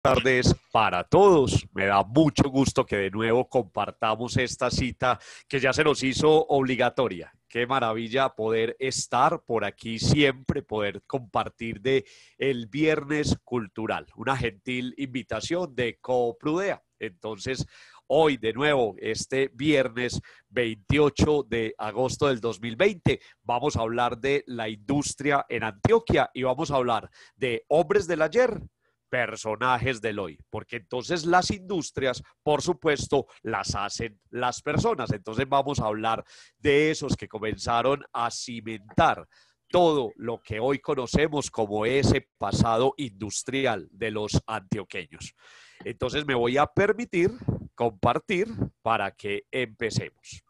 Tardes para todos. Me da mucho gusto que de nuevo compartamos esta cita que ya se nos hizo obligatoria. Qué maravilla poder estar por aquí siempre, poder compartir de el Viernes Cultural, una gentil invitación de Coprudea. Entonces, hoy de nuevo, este viernes 28 de agosto del 2020, vamos a hablar de la industria en Antioquia y vamos a hablar de hombres del ayer, personajes del hoy, porque entonces las industrias, por supuesto, las hacen las personas. Entonces vamos a hablar de esos que comenzaron a cimentar todo lo que hoy conocemos como ese pasado industrial de los antioqueños. Entonces me voy a permitir compartir para que empecemos.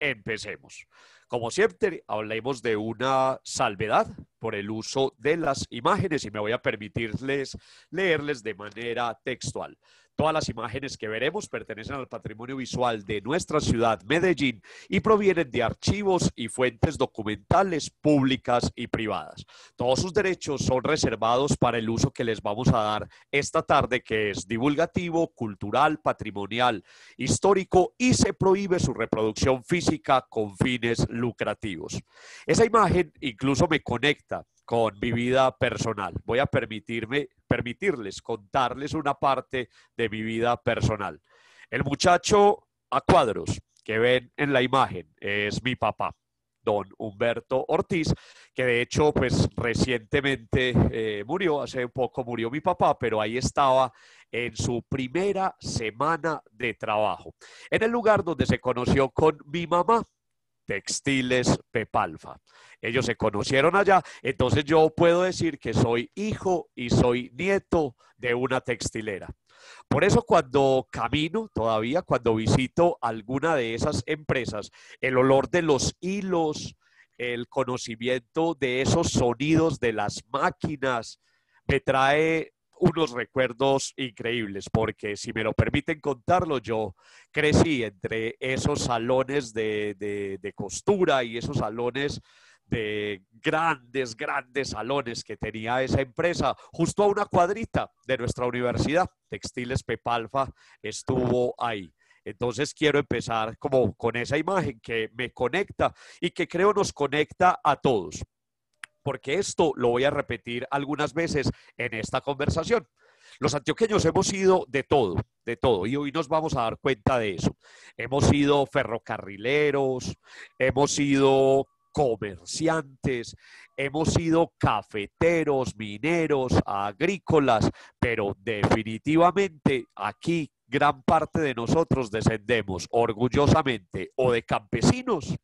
Empecemos. Como siempre, hablemos de una salvedad por el uso de las imágenes y me voy a permitirles leerles de manera textual. Todas las imágenes que veremos pertenecen al patrimonio visual de nuestra ciudad, Medellín, y provienen de archivos y fuentes documentales públicas y privadas. Todos sus derechos son reservados para el uso que les vamos a dar esta tarde, que es divulgativo, cultural, patrimonial, histórico, y se prohíbe su reproducción física con fines lucrativos. Esa imagen incluso me conecta con mi vida personal. Voy a permitirles contarles una parte de mi vida personal. El muchacho a cuadros que ven en la imagen es mi papá, don Humberto Ortiz, que de hecho pues recientemente murió, hace poco murió mi papá, pero ahí estaba en su primera semana de trabajo, en el lugar donde se conoció con mi mamá, Textiles Pepalfa. Ellos se conocieron allá, entonces yo puedo decir que soy hijo y soy nieto de una textilera. Por eso cuando camino, todavía cuando visito alguna de esas empresas, el olor de los hilos, el conocimiento de esos sonidos de las máquinas, me trae unos recuerdos increíbles, porque si me lo permiten contarlo, yo crecí entre esos salones de costura y esos salones de grandes salones que tenía esa empresa, justo a una cuadrita de nuestra universidad. Textiles Pepalfa estuvo ahí. Entonces quiero empezar como con esa imagen que me conecta y que creo nos conecta a todos, porque esto lo voy a repetir algunas veces en esta conversación. Los antioqueños hemos sido de todo, y hoy nos vamos a dar cuenta de eso. Hemos sido ferrocarrileros, hemos sido comerciantes, hemos sido cafeteros, mineros, agrícolas, pero definitivamente aquí gran parte de nosotros descendemos orgullosamente o de campesinos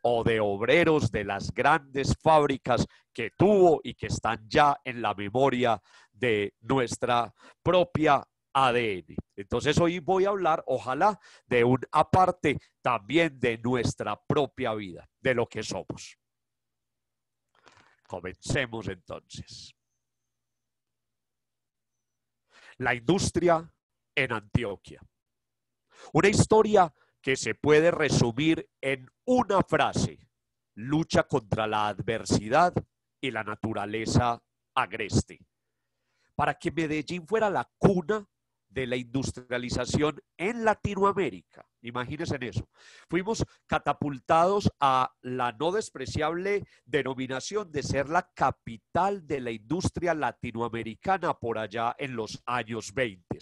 o de obreros de las grandes fábricas que tuvo y que están ya en la memoria de nuestra propia ADN. Entonces hoy voy a hablar, ojalá, de una parte también de nuestra propia vida, de lo que somos. Comencemos entonces. La industria en Antioquia. Una historia que se puede resumir en una frase: lucha contra la adversidad y la naturaleza agreste. Para que Medellín fuera la cuna de la industrialización en Latinoamérica, imagínense en eso, fuimos catapultados a la no despreciable denominación de ser la capital de la industria latinoamericana por allá en los años 20.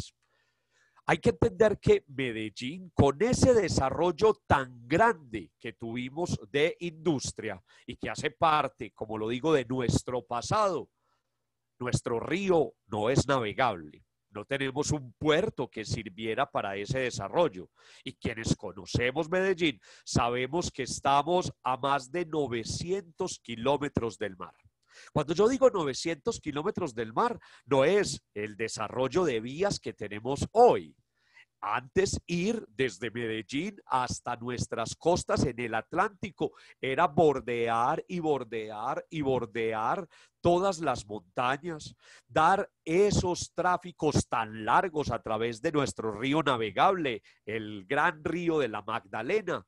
Hay que entender que Medellín, con ese desarrollo tan grande que tuvimos de industria y que hace parte, como lo digo, de nuestro pasado, nuestro río no es navegable. no tenemos un puerto que sirviera para ese desarrollo. Y quienes conocemos Medellín, sabemos que estamos a más de 900 kilómetros del mar. Cuando yo digo 900 kilómetros del mar, no es el desarrollo de vías que tenemos hoy. Antes, ir desde Medellín hasta nuestras costas en el Atlántico era bordear y bordear y bordear todas las montañas, dar esos tráficos tan largos a través de nuestro río navegable, el gran río de la Magdalena,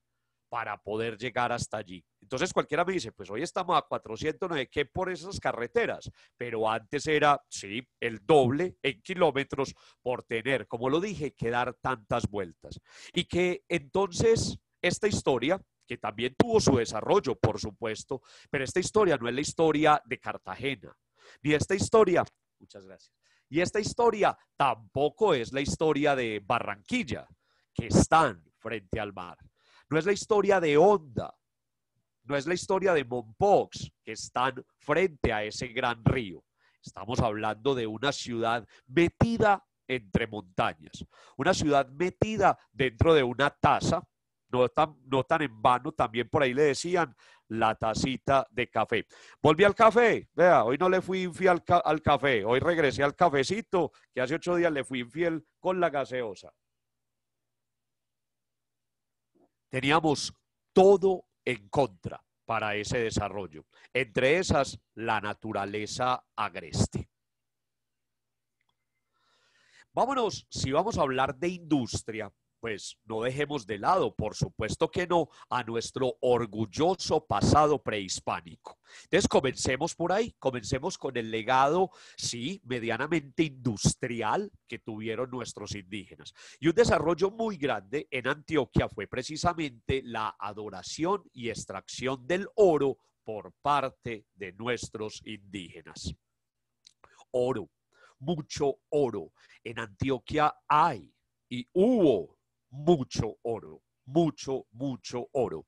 para poder llegar hasta allí. Entonces cualquiera me dice, pues hoy estamos a 409, ¿qué por esas carreteras? Pero antes era, sí, el doble en kilómetros por tener, como lo dije, que dar tantas vueltas. Y que entonces esta historia, que también tuvo su desarrollo, por supuesto, pero esta historia no es la historia de Cartagena, ni esta historia, muchas gracias, y esta historia tampoco es la historia de Barranquilla, que están frente al mar. No es la historia de Honda, no es la historia de Mompox, que están frente a ese gran río. Estamos hablando de una ciudad metida entre montañas, una ciudad metida dentro de una taza, no tan en vano, también por ahí le decían la tacita de café. Volví al café, vea, hoy no le fui infiel al café, hoy regresé al cafecito, que hace 8 días le fui infiel con la gaseosa. Teníamos todo en contra para ese desarrollo. Entre esas, la naturaleza agreste. Vámonos, si vamos a hablar de industria, pues no dejemos de lado, por supuesto que no, a nuestro orgulloso pasado prehispánico. Entonces comencemos por ahí, comencemos con el legado, sí, medianamente industrial que tuvieron nuestros indígenas. Y un desarrollo muy grande en Antioquia fue precisamente la adoración y extracción del oro por parte de nuestros indígenas. Oro, mucho oro. En Antioquia hay y hubo mucho oro, mucho, mucho oro.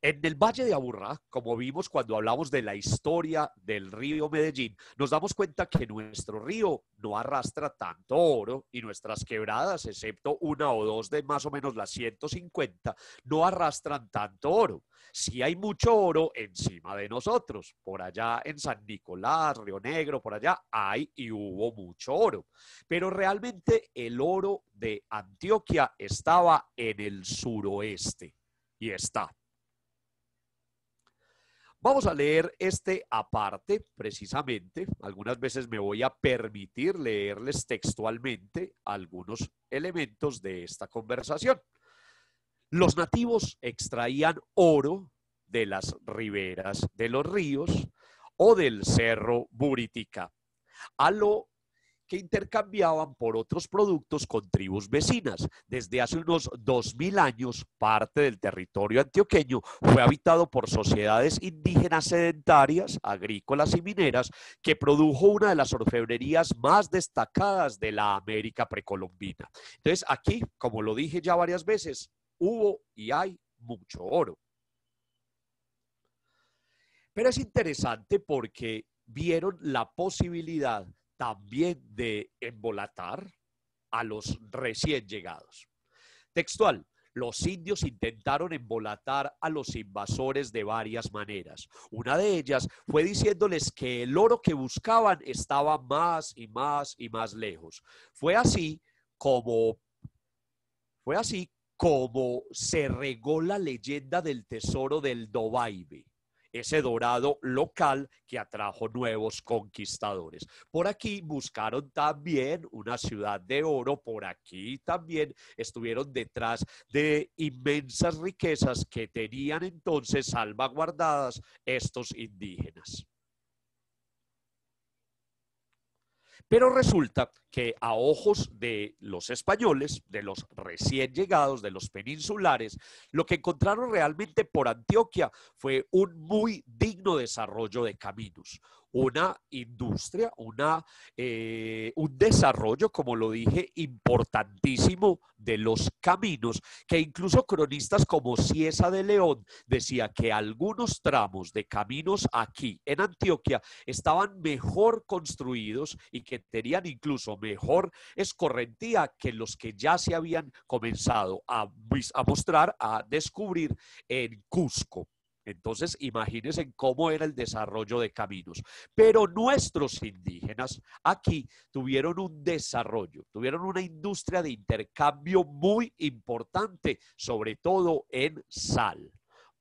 En el Valle de Aburrá, como vimos cuando hablamos de la historia del río Medellín, nos damos cuenta que nuestro río no arrastra tanto oro y nuestras quebradas, excepto una o dos de más o menos las 150, no arrastran tanto oro. Sí hay mucho oro encima de nosotros. Por allá en San Nicolás, Río Negro, por allá hay y hubo mucho oro. Pero realmente el oro de Antioquia estaba en el suroeste y está. Vamos a leer este aparte, precisamente. Algunas veces me voy a permitir leerles textualmente algunos elementos de esta conversación. Los nativos extraían oro de las riberas de los ríos o del cerro Buritica, a lo que intercambiaban por otros productos con tribus vecinas. Desde hace unos 2000 años, parte del territorio antioqueño fue habitado por sociedades indígenas sedentarias, agrícolas y mineras, que produjo una de las orfebrerías más destacadas de la América precolombina. Entonces, aquí, como lo dije ya varias veces, hubo y hay mucho oro. Pero es interesante porque vieron la posibilidad también de embolatar a los recién llegados. Textual, los indios intentaron embolatar a los invasores de varias maneras. Una de ellas fue diciéndoles que el oro que buscaban estaba más y más y más lejos. Fue así como se regó la leyenda del tesoro del Dovaibe, ese dorado local que atrajo nuevos conquistadores. Por aquí buscaron también una ciudad de oro, por aquí también estuvieron detrás de inmensas riquezas que tenían entonces salvaguardadas estos indígenas. Pero resulta que a ojos de los españoles, de los recién llegados, de los peninsulares, lo que encontraron realmente por Antioquia fue un muy digno desarrollo de caminos, una industria, un desarrollo, como lo dije, importantísimo de los caminos, que incluso cronistas como Ciesa de León decía que algunos tramos de caminos aquí en Antioquia estaban mejor construidos y que tenían incluso mejor escorrentía que los que ya se habían comenzado a mostrar, a descubrir en Cusco. Entonces, imagínense cómo era el desarrollo de caminos. Pero nuestros indígenas aquí tuvieron un desarrollo, tuvieron una industria de intercambio muy importante, sobre todo en sal.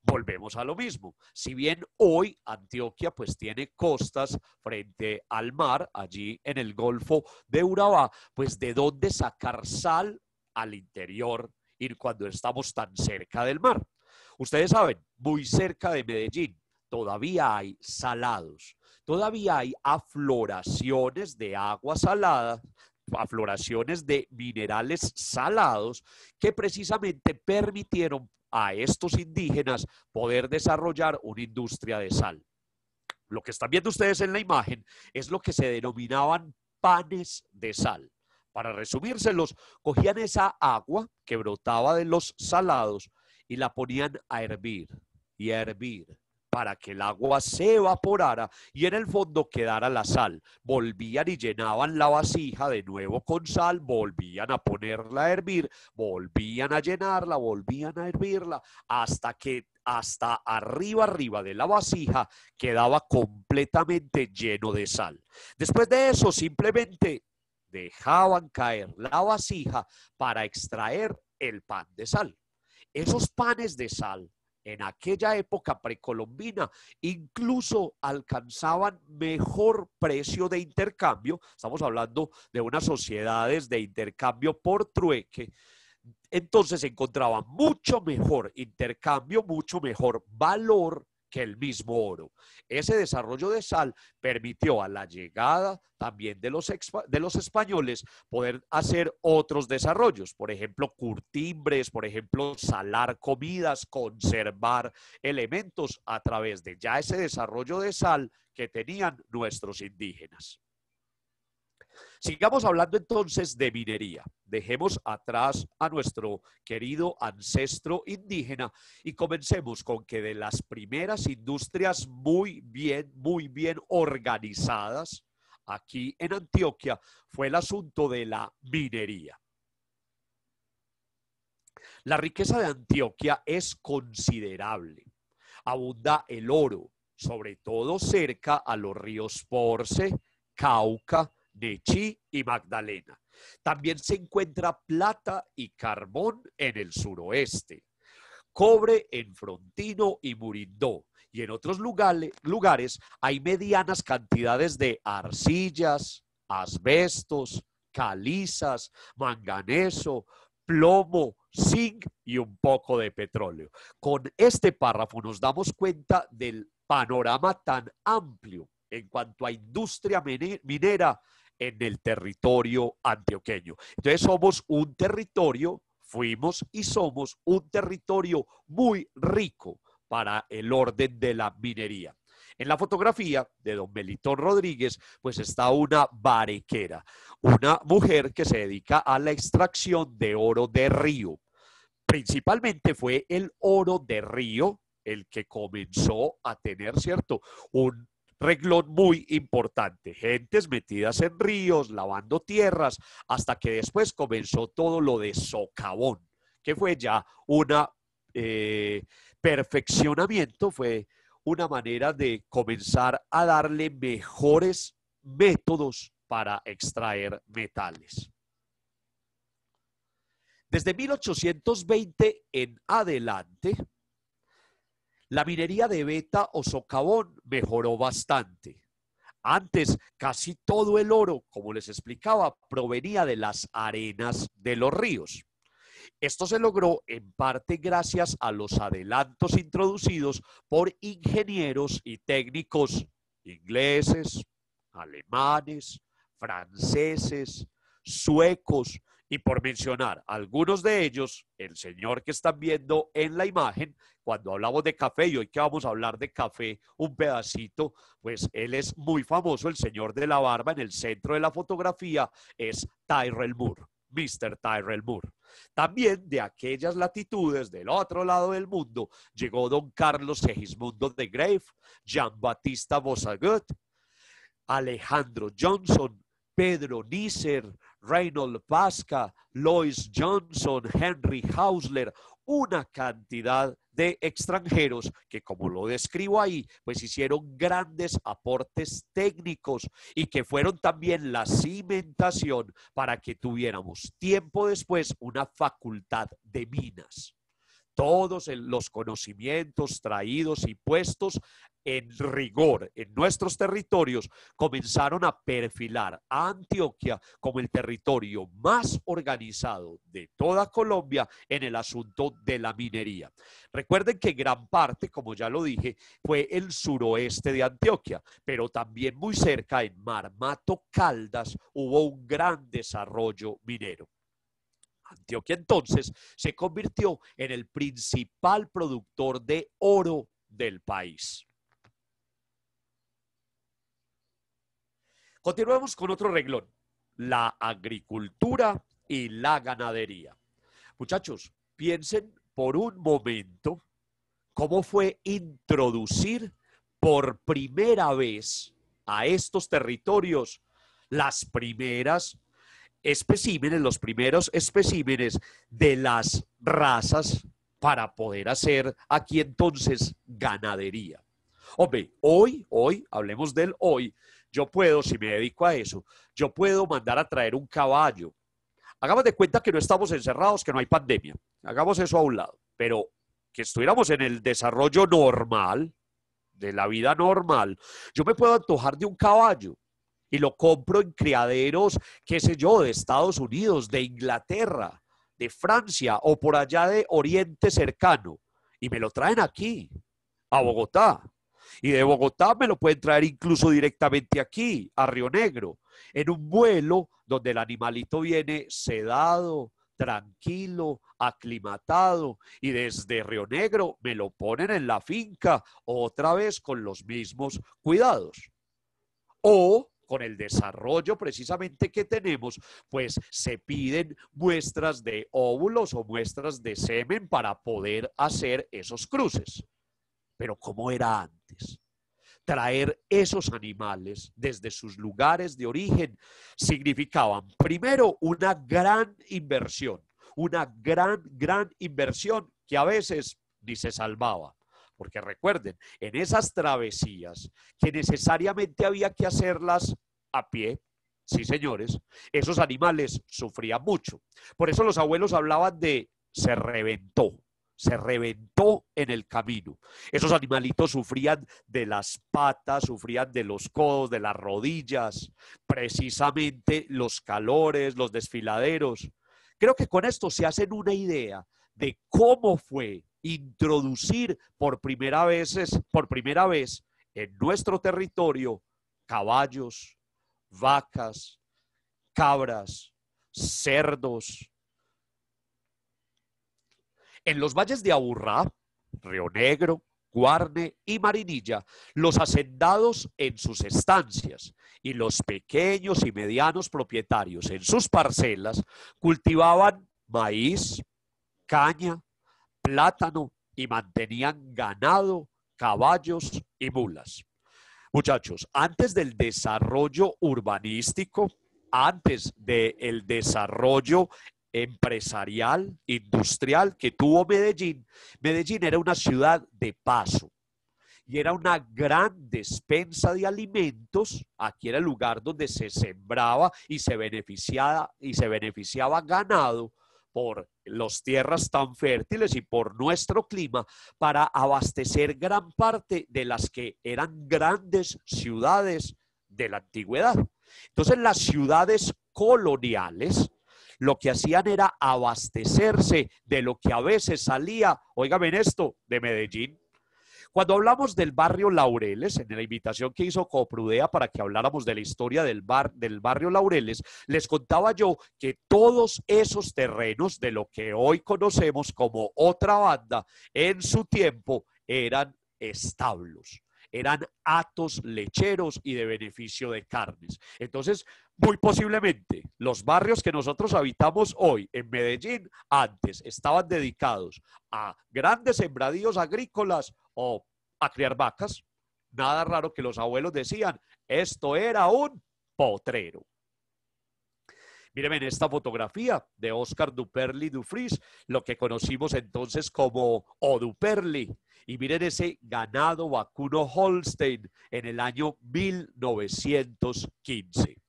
Volvemos a lo mismo. Si bien hoy Antioquia pues tiene costas frente al mar, allí en el Golfo de Urabá, pues ¿de dónde sacar sal al interior y cuando estamos tan cerca del mar? Ustedes saben, muy cerca de Medellín todavía hay salados, todavía hay afloraciones de agua salada, afloraciones de minerales salados que precisamente permitieron a estos indígenas poder desarrollar una industria de sal. Lo que están viendo ustedes en la imagen es lo que se denominaban panes de sal. Para resumírselos, cogían esa agua que brotaba de los salados y la ponían a hervir y a hervir para que el agua se evaporara y en el fondo quedara la sal. Volvían y llenaban la vasija de nuevo con sal, volvían a ponerla a hervir, volvían a llenarla, volvían a hervirla, hasta que hasta arriba de la vasija quedaba completamente lleno de sal. Después de eso, simplemente dejaban caer la vasija para extraer el pan de sal. Esos panes de sal en aquella época precolombina incluso alcanzaban mejor precio de intercambio. Estamos hablando de unas sociedades de intercambio por trueque. Entonces encontraban mucho mejor intercambio, mucho mejor valor que el mismo oro. Ese desarrollo de sal permitió a la llegada también de los españoles poder hacer otros desarrollos, por ejemplo, curtimbres, por ejemplo, salar comidas, conservar elementos a través de ya ese desarrollo de sal que tenían nuestros indígenas. Sigamos hablando entonces de minería. Dejemos atrás a nuestro querido ancestro indígena y comencemos con que de las primeras industrias muy bien organizadas aquí en Antioquia fue el asunto de la minería. La riqueza de Antioquia es considerable. Abunda el oro, sobre todo cerca a los ríos Porce, Cauca, Nechí y Magdalena. También se encuentra plata y carbón en el suroeste, cobre en Frontino y Murindó, y en otros lugares hay medianas cantidades de arcillas, asbestos, calizas, manganeso, plomo, zinc y un poco de petróleo. Con este párrafo nos damos cuenta del panorama tan amplio en cuanto a industria minera en el territorio antioqueño. Entonces somos un territorio, fuimos y somos un territorio muy rico para el orden de la minería. En la fotografía de don Melitón Rodríguez, pues está una barequera, una mujer que se dedica a la extracción de oro de río. Principalmente fue el oro de río el que comenzó a tener, ¿cierto?, un reglón muy importante, gentes metidas en ríos, lavando tierras, hasta que después comenzó todo lo de socavón, que fue ya una perfeccionamiento, fue una manera de comenzar a darle mejores métodos para extraer metales. Desde 1820 en adelante, la minería de veta o socavón mejoró bastante. Antes, casi todo el oro, como les explicaba, provenía de las arenas de los ríos. Esto se logró en parte gracias a los adelantos introducidos por ingenieros y técnicos ingleses, alemanes, franceses, suecos, y por mencionar algunos de ellos, el señor que están viendo en la imagen, cuando hablamos de café, y hoy que vamos a hablar de café, un pedacito, pues él es muy famoso, el señor de la barba en el centro de la fotografía es Tyrrell Moore, Mr. Tyrrell Moore. También de aquellas latitudes, del otro lado del mundo, llegó don Carlos Segismundo de Grave, Jean-Baptiste Boissagut, Alejandro Johnson, Pedro Nisser, Reynold Pasca, Lois Johnson, Henry Hausler, una cantidad de extranjeros que, como lo describo ahí, pues hicieron grandes aportes técnicos y que fueron también la cimentación para que tuviéramos tiempo después una facultad de minas. Todos los conocimientos traídos y puestos en rigor en nuestros territorios comenzaron a perfilar a Antioquia como el territorio más organizado de toda Colombia en el asunto de la minería. Recuerden que gran parte, como ya lo dije, fue el suroeste de Antioquia, pero también muy cerca en Marmato, Caldas, hubo un gran desarrollo minero. Antioquia entonces se convirtió en el principal productor de oro del país. Continuemos con otro renglón, la agricultura y la ganadería. Muchachos, piensen por un momento cómo fue introducir por primera vez a estos territorios las primeras especímenes, los primeros especímenes de las razas para poder hacer aquí entonces ganadería. Hombre, hoy, hablemos del hoy, yo puedo, si me dedico a eso, yo puedo mandar a traer un caballo. Hagamos de cuenta que no estamos encerrados, que no hay pandemia. Hagamos eso a un lado. Pero que estuviéramos en el desarrollo normal, de la vida normal, yo me puedo antojar de un caballo y lo compro en criaderos, qué sé yo, de Estados Unidos, de Inglaterra, de Francia o por allá de Oriente cercano y me lo traen aquí, a Bogotá. Y de Bogotá me lo pueden traer incluso directamente aquí, a Río Negro, en un vuelo donde el animalito viene sedado, tranquilo, aclimatado, y desde Río Negro me lo ponen en la finca otra vez con los mismos cuidados. O con el desarrollo precisamente que tenemos, pues se piden muestras de óvulos o muestras de semen para poder hacer esos cruces. Pero ¿cómo era antes? Traer esos animales desde sus lugares de origen significaban, primero, una gran inversión que a veces ni se salvaba. Porque recuerden, en esas travesías que necesariamente había que hacerlas a pie, sí señores, esos animales sufrían mucho. Por eso los abuelos hablaban de se reventó en el camino. Esos animalitos sufrían de las patas, sufrían de los codos, de las rodillas, precisamente los calores, los desfiladeros. Creo que con esto se hacen una idea de cómo fue introducir por primera vez en nuestro territorio caballos, vacas, cabras, cerdos. En los valles de Aburrá, Río Negro, Guarne y Marinilla, los hacendados en sus estancias y los pequeños y medianos propietarios en sus parcelas cultivaban maíz, caña, plátano y mantenían ganado, caballos y mulas. Muchachos, antes del desarrollo urbanístico, antes del desarrollo empresarial, industrial que tuvo Medellín, Medellín era una ciudad de paso y era una gran despensa de alimentos. Aquí era el lugar donde se sembraba y se beneficiaba ganado por las tierras tan fértiles y por nuestro clima para abastecer gran parte de las que eran grandes ciudades de la antigüedad. Entonces las ciudades coloniales lo que hacían era abastecerse de lo que a veces salía, óigame esto, de Medellín. Cuando hablamos del barrio Laureles, en la invitación que hizo Coprudea para que habláramos de la historia del barrio Laureles, les contaba yo que todos esos terrenos de lo que hoy conocemos como otra banda, en su tiempo eran establos, eran hatos lecheros y de beneficio de carnes. Entonces, muy posiblemente los barrios que nosotros habitamos hoy en Medellín antes estaban dedicados a grandes sembradíos agrícolas o a criar vacas. Nada raro que los abuelos decían, esto era un potrero. Mírenme en esta fotografía de Oscar Duperly Dufris, lo que conocimos entonces como Oduperly. Y miren ese ganado vacuno Holstein en el año 1915.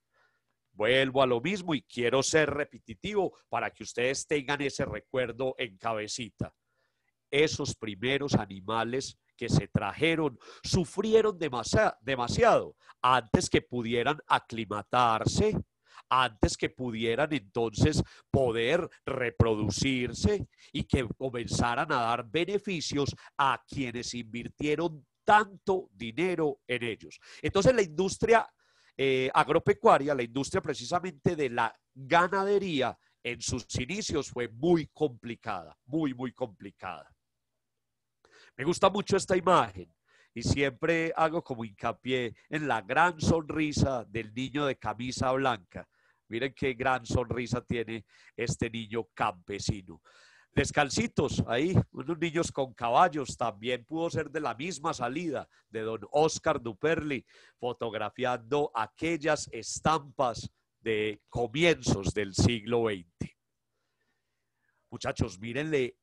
Vuelvo a lo mismo y quiero ser repetitivo para que ustedes tengan ese recuerdo en cabecita. Esos primeros animales que se trajeron sufrieron demasiado antes que pudieran aclimatarse, antes que pudieran entonces poder reproducirse y que comenzaran a dar beneficios a quienes invirtieron tanto dinero en ellos. Entonces la industria agropecuaria, la industria precisamente de la ganadería, en sus inicios fue muy complicada, muy complicada. Me gusta mucho esta imagen y siempre hago como hincapié en la gran sonrisa del niño de camisa blanca. Miren qué gran sonrisa tiene este niño campesino. Descalcitos, ahí, unos niños con caballos, también pudo ser de la misma salida de don Oscar Duperly, fotografiando aquellas estampas de comienzos del siglo XX. Muchachos, mírenle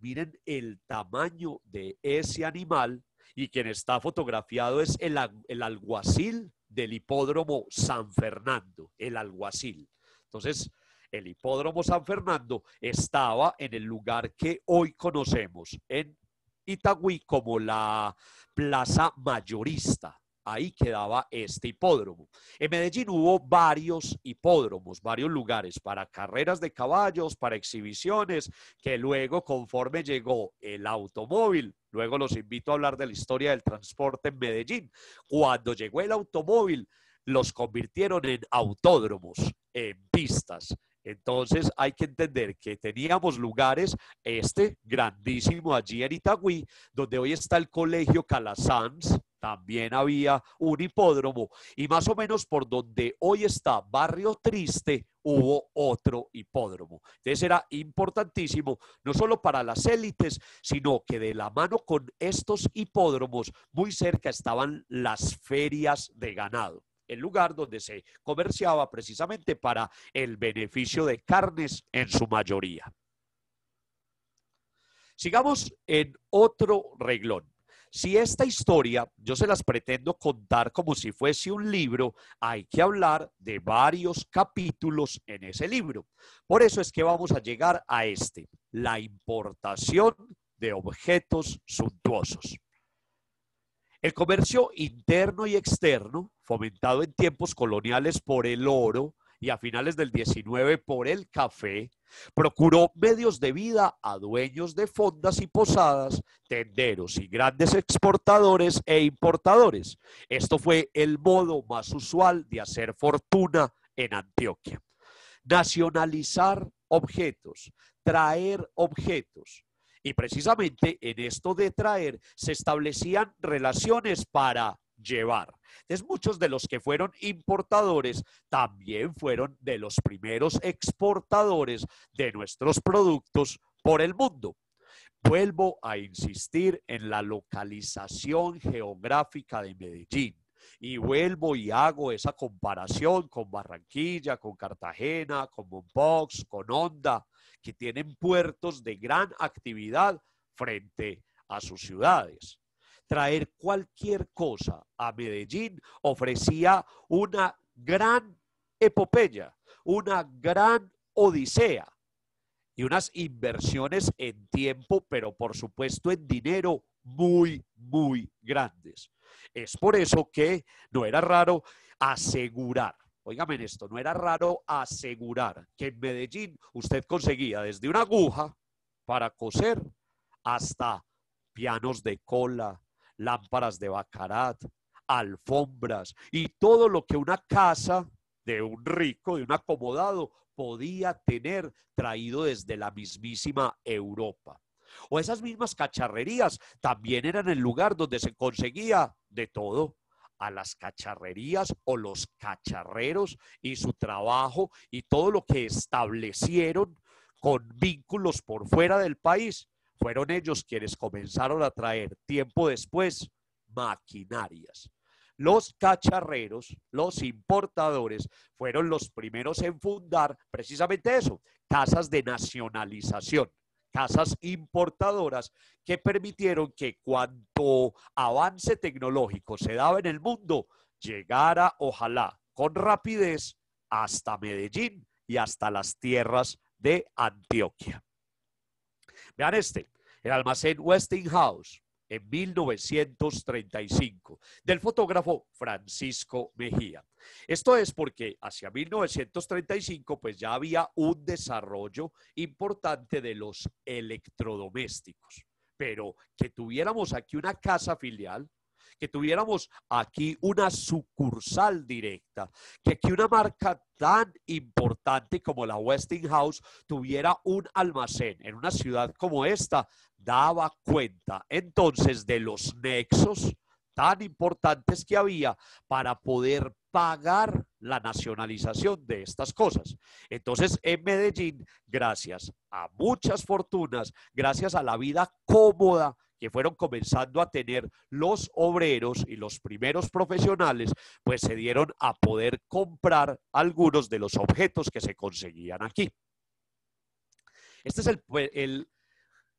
miren el tamaño de ese animal, y quien está fotografiado es el alguacil del hipódromo San Fernando, el alguacil. Entonces, el hipódromo San Fernando estaba en el lugar que hoy conocemos en Itagüí como la Plaza Mayorista. Ahí quedaba este hipódromo. En Medellín hubo varios hipódromos, varios lugares para carreras de caballos, para exhibiciones, que luego, conforme llegó el automóvil, luego los invito a hablar de la historia del transporte en Medellín. Cuando llegó el automóvil, los convirtieron en autódromos, en pistas. Entonces hay que entender que teníamos lugares, grandísimo allí en Itagüí, donde hoy está el Colegio Calasanz, también había un hipódromo, y más o menos por donde hoy está Barrio Triste hubo otro hipódromo. Entonces era importantísimo, no solo para las élites, sino que de la mano con estos hipódromos, muy cerca estaban las ferias de ganado, el lugar donde se comerciaba precisamente para el beneficio de carnes en su mayoría. Sigamos en otro reglón. Si esta historia yo se las pretendo contar como si fuese un libro, hay que hablar de varios capítulos en ese libro. Por eso es que vamos a llegar a la importación de objetos suntuosos. El comercio interno y externo, fomentado en tiempos coloniales por el oro y a finales del 19 por el café, procuró medios de vida a dueños de fondas y posadas, tenderos y grandes exportadores e importadores. Esto fue el modo más usual de hacer fortuna en Antioquia. Nacionalizar objetos, traer objetos. Y precisamente en esto de traer se establecían relaciones para llevar. Entonces, muchos de los que fueron importadores también fueron de los primeros exportadores de nuestros productos por el mundo. Vuelvo a insistir en la localización geográfica de Medellín. Y vuelvo y hago esa comparación con Barranquilla, con Cartagena, con Mompox, con Honda, que tienen puertos de gran actividad frente a sus ciudades. Traer cualquier cosa a Medellín ofrecía una gran epopeya, una gran odisea y unas inversiones en tiempo, pero por supuesto en dinero muy grandes. Es por eso que no era raro asegurar, óigame en esto, no era raro asegurar que en Medellín usted conseguía desde una aguja para coser hasta pianos de cola, lámparas de baccarat, alfombras y todo lo que una casa de un rico, de un acomodado, podía tener traído desde la mismísima Europa. O esas mismas cacharrerías también eran el lugar donde se conseguía de todo. A las cacharrerías o los cacharreros y su trabajo y todo lo que establecieron con vínculos por fuera del país, fueron ellos quienes comenzaron a traer tiempo después maquinarias. Los cacharreros, los importadores, fueron los primeros en fundar precisamente eso, casas de nacionalización, casas importadoras que permitieron que cuanto avance tecnológico se daba en el mundo, llegara, ojalá, con rapidez hasta Medellín y hasta las tierras de Antioquia. Vean el almacén Westinghouse en 1935, del fotógrafo Francisco Mejía. Esto es porque hacia 1935 pues ya había un desarrollo importante de los electrodomésticos, pero que tuviéramos aquí una casa filial, que tuviéramos aquí una sucursal directa, que aquí una marca tan importante como la Westinghouse tuviera un almacén en una ciudad como esta, daba cuenta entonces de los nexos tan importantes que había para poder pagar la nacionalización de estas cosas. Entonces, en Medellín, gracias a muchas fortunas, gracias a la vida cómoda que fueron comenzando a tener los obreros y los primeros profesionales, pues se dieron a poder comprar algunos de los objetos que se conseguían aquí. Este es el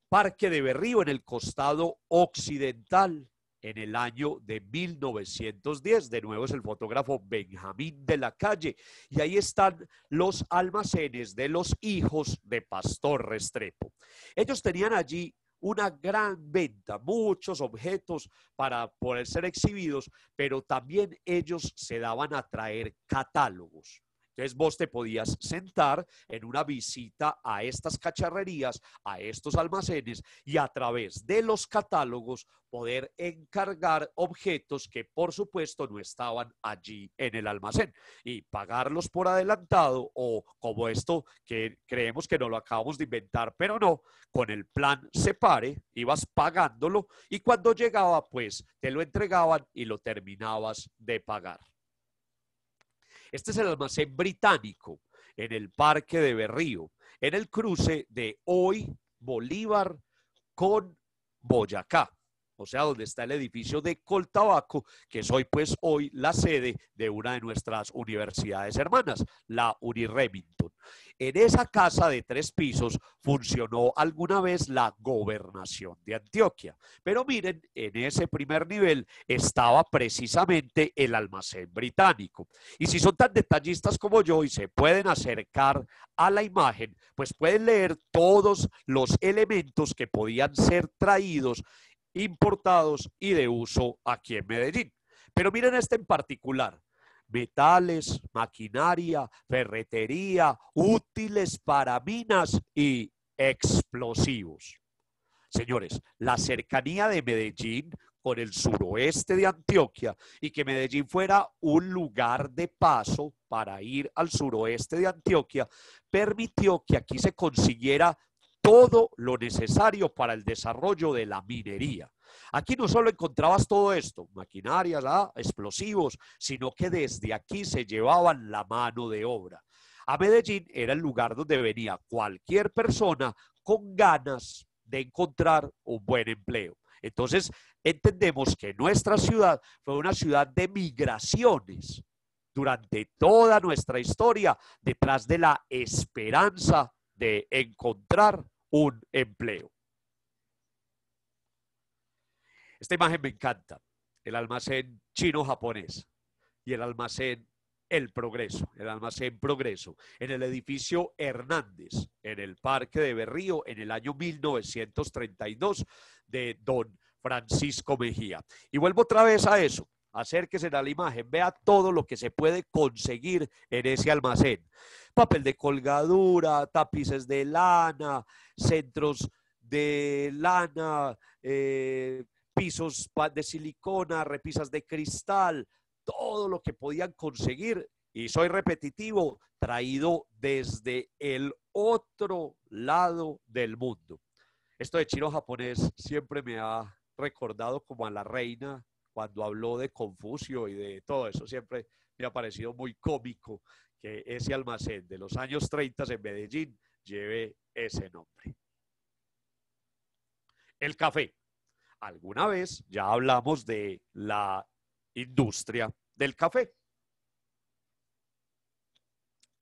Parque de Berrío en el costado occidental en el año de 1910. De nuevo es el fotógrafo Benjamín de la Calle. Y ahí están los almacenes de los hijos de Pastor Restrepo. Ellos tenían allí una gran venta, muchos objetos para poder ser exhibidos, pero también ellos se daban a traer catálogos. Entonces vos te podías sentar en una visita a estas cacharrerías, a estos almacenes y a través de los catálogos poder encargar objetos que por supuesto no estaban allí en el almacén y pagarlos por adelantado o como esto que creemos que no lo acabamos de inventar, pero no, con el plan Separe ibas pagándolo y cuando llegaba pues te lo entregaban y lo terminabas de pagar. Este es el almacén británico en el Parque de Berrío, en el cruce de hoy Bolívar con Boyacá, o sea, donde está el edificio de Coltabaco, que es hoy la sede de una de nuestras universidades hermanas, la Uniremington. En esa casa de 3 pisos funcionó alguna vez la gobernación de Antioquia. Pero miren, en ese primer nivel estaba precisamente el almacén británico. Y si son tan detallistas como yo y se pueden acercar a la imagen, pues pueden leer todos los elementos que podían ser traídos, importados y de uso aquí en Medellín. Pero miren este en particular. Metales, maquinaria, ferretería, útiles para minas y explosivos. Señores, la cercanía de Medellín con el suroeste de Antioquia y que Medellín fuera un lugar de paso para ir al suroeste de Antioquia, permitió que aquí se consiguiera todo lo necesario para el desarrollo de la minería. Aquí no solo encontrabas todo esto, maquinarias, explosivos, sino que desde aquí se llevaban la mano de obra. A Medellín era el lugar donde venía cualquier persona con ganas de encontrar un buen empleo. Entonces, entendemos que nuestra ciudad fue una ciudad de migraciones durante toda nuestra historia, detrás de la esperanza de encontrar un empleo. Esta imagen me encanta, el almacén chino-japonés y el almacén El Progreso, el almacén Progreso, en el edificio Hernández, en el Parque de Berrío, en el año 1932, de don Francisco Mejía. Y vuelvo otra vez a eso, acérquese a la imagen, vea todo lo que se puede conseguir en ese almacén. Papel de colgadura, tapices de lana, centros de lana, pisos de silicona, repisas de cristal, todo lo que podían conseguir, y soy repetitivo, traído desde el otro lado del mundo. Esto de chino japonés siempre me ha recordado como a la reina cuando habló de Confucio y de todo eso. Siempre me ha parecido muy cómico que ese almacén de los años 30 en Medellín lleve ese nombre. El café. Alguna vez ya hablamos de la industria del café.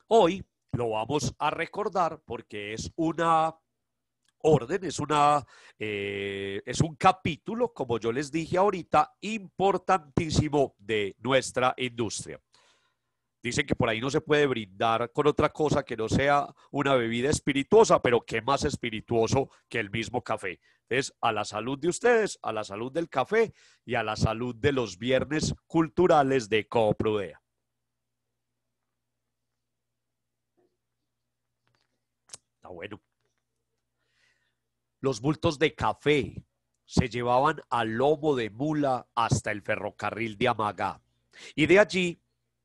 Hoy lo vamos a recordar porque es una orden, es un capítulo, como yo les dije ahorita, importantísimo de nuestra industria. Dicen que por ahí no se puede brindar con otra cosa que no sea una bebida espirituosa, pero qué más espirituoso que el mismo café. Entonces, a la salud de ustedes, a la salud del café y a la salud de los viernes culturales de Coprudea. Está bueno. Los bultos de café se llevaban a lomo de mula hasta el ferrocarril de Amagá y de allí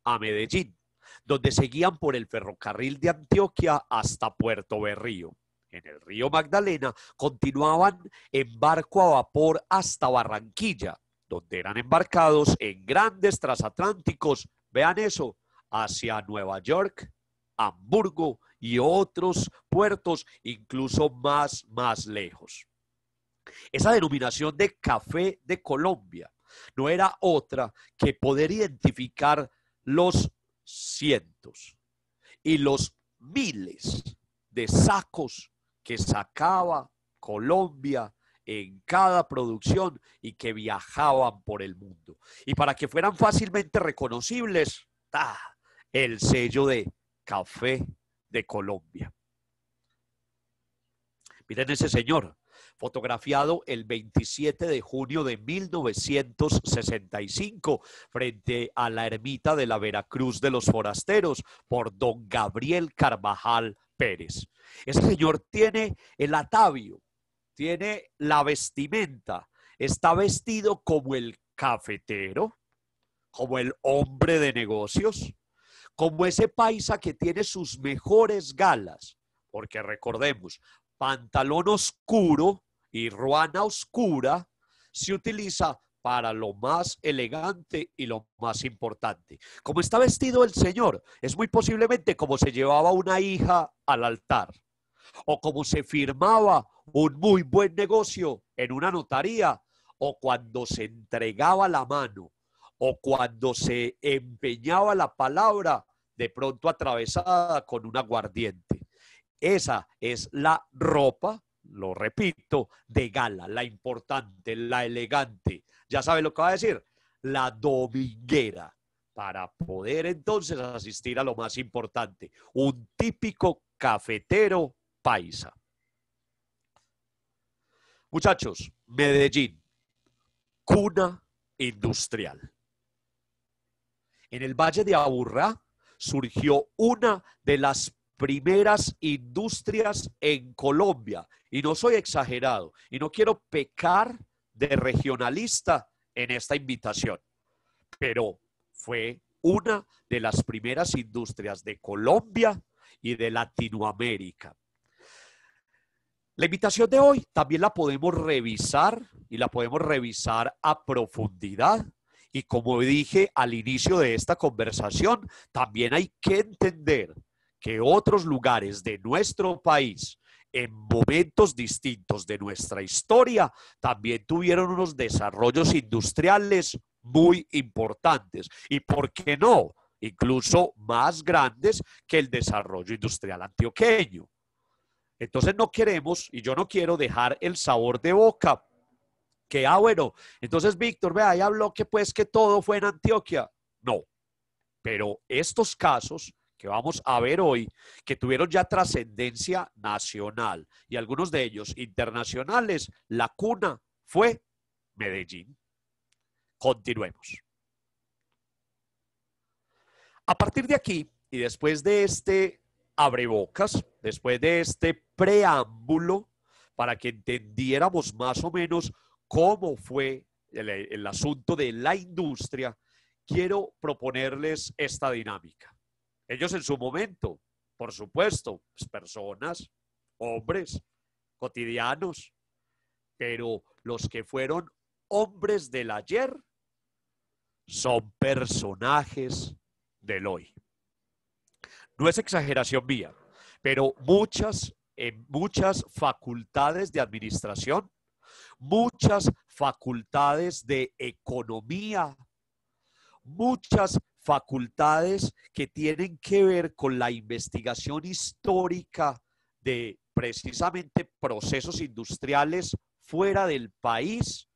a Medellín, donde seguían por el ferrocarril de Antioquia hasta Puerto Berrío. En el río Magdalena continuaban en barco a vapor hasta Barranquilla, donde eran embarcados en grandes transatlánticos, vean eso, hacia Nueva York, Hamburgo y otros puertos incluso más lejos. Esa denominación de café de Colombia no era otra que poder identificar los cientos y los miles de sacos que sacaba Colombia en cada producción y que viajaban por el mundo. Y para que fueran fácilmente reconocibles, el sello de Café de Colombia. Miren ese señor, fotografiado el 27 de junio de 1965 frente a la ermita de la Veracruz de los Forasteros por don Gabriel Carvajal Pérez. Ese señor tiene el atavio, tiene la vestimenta, está vestido como el cafetero, como el hombre de negocios, como ese paisa que tiene sus mejores galas, porque recordemos, pantalón oscuro y ruana oscura se utiliza para lo más elegante y lo más importante. Como está vestido el señor, es muy posiblemente como se llevaba una hija al altar o como se firmaba un muy buen negocio en una notaría o cuando se entregaba la mano o cuando se empeñaba la palabra de pronto atravesada con un aguardiente. Esa es la ropa, lo repito, de gala, la importante, la elegante. ¿Ya sabe lo que va a decir? La dominguera, para poder entonces asistir a lo más importante, un típico cafetero paisa. Muchachos, Medellín, cuna industrial. En el Valle de Aburrá surgió una de las primeras industrias en Colombia. Y no soy exagerado, y no quiero pecar de regionalista en esta invitación, pero fue una de las primeras industrias de Colombia y de Latinoamérica. La invitación de hoy también la podemos revisar y la podemos revisar a profundidad. Y como dije al inicio de esta conversación, también hay que entender que otros lugares de nuestro país, en momentos distintos de nuestra historia, también tuvieron unos desarrollos industriales muy importantes. Y por qué no, incluso más grandes que el desarrollo industrial antioqueño. Entonces no queremos, y yo no quiero dejar el sabor de boca, que, bueno, entonces Víctor, vea, ahí habló que pues que todo fue en Antioquia. No, pero estos casos que vamos a ver hoy, que tuvieron ya trascendencia nacional y algunos de ellos internacionales, la cuna fue Medellín. Continuemos. A partir de aquí, y después de este abrebocas, después de este preámbulo, para que entendiéramos más o menos cómo fue el asunto de la industria, quiero proponerles esta dinámica. Ellos en su momento, por supuesto, pues personas, hombres, cotidianos, pero los que fueron hombres del ayer son personajes del hoy. No es exageración mía, pero en muchas facultades de administración, muchas facultades de economía, muchas facultades que tienen que ver con la investigación histórica de precisamente procesos industriales fuera del país.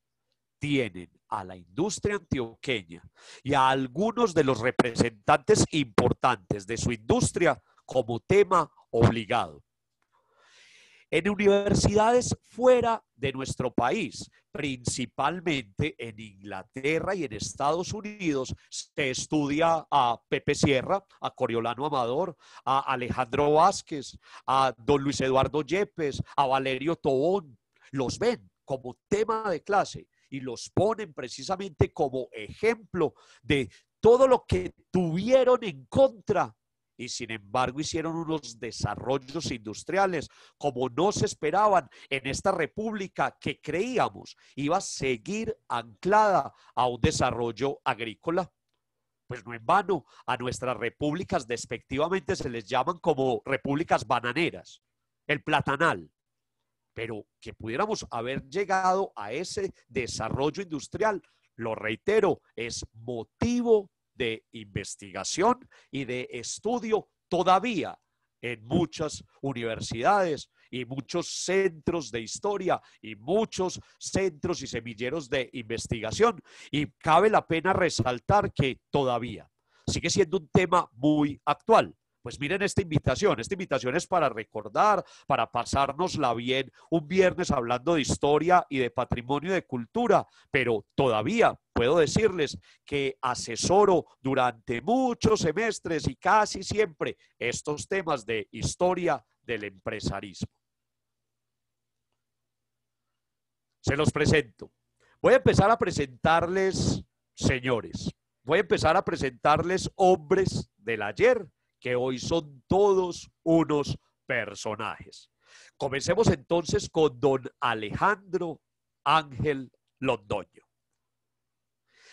Tienen a la industria antioqueña y a algunos de los representantes importantes de su industria como tema obligado. En universidades fuera de nuestro país, principalmente en Inglaterra y en Estados Unidos, se estudia a Pepe Sierra, a Coriolano Amador, a Alejandro Vázquez, a don Luis Eduardo Yepes, a Valerio Tobón. Los ven como tema de clase y los ponen precisamente como ejemplo de todo lo que tuvieron en contra y sin embargo hicieron unos desarrollos industriales como no se esperaban en esta república que creíamos iba a seguir anclada a un desarrollo agrícola. Pues no en vano, a nuestras repúblicas despectivamente se les llaman como repúblicas bananeras, el platanal, pero que pudiéramos haber llegado a ese desarrollo industrial, lo reitero, es motivo de investigación y de estudio todavía en muchas universidades y muchos centros de historia y muchos centros y semilleros de investigación. Y cabe la pena resaltar que todavía sigue siendo un tema muy actual. Pues miren esta invitación es para recordar, para pasárnosla bien un viernes hablando de historia y de patrimonio y de cultura, pero todavía puedo decirles que asesoro durante muchos semestres y casi siempre estos temas de historia del empresarismo. Se los presento. Voy a empezar a presentarles señores, voy a empezar a presentarles hombres del ayer, que hoy son todos unos personajes. Comencemos entonces con don Alejandro Ángel Londoño.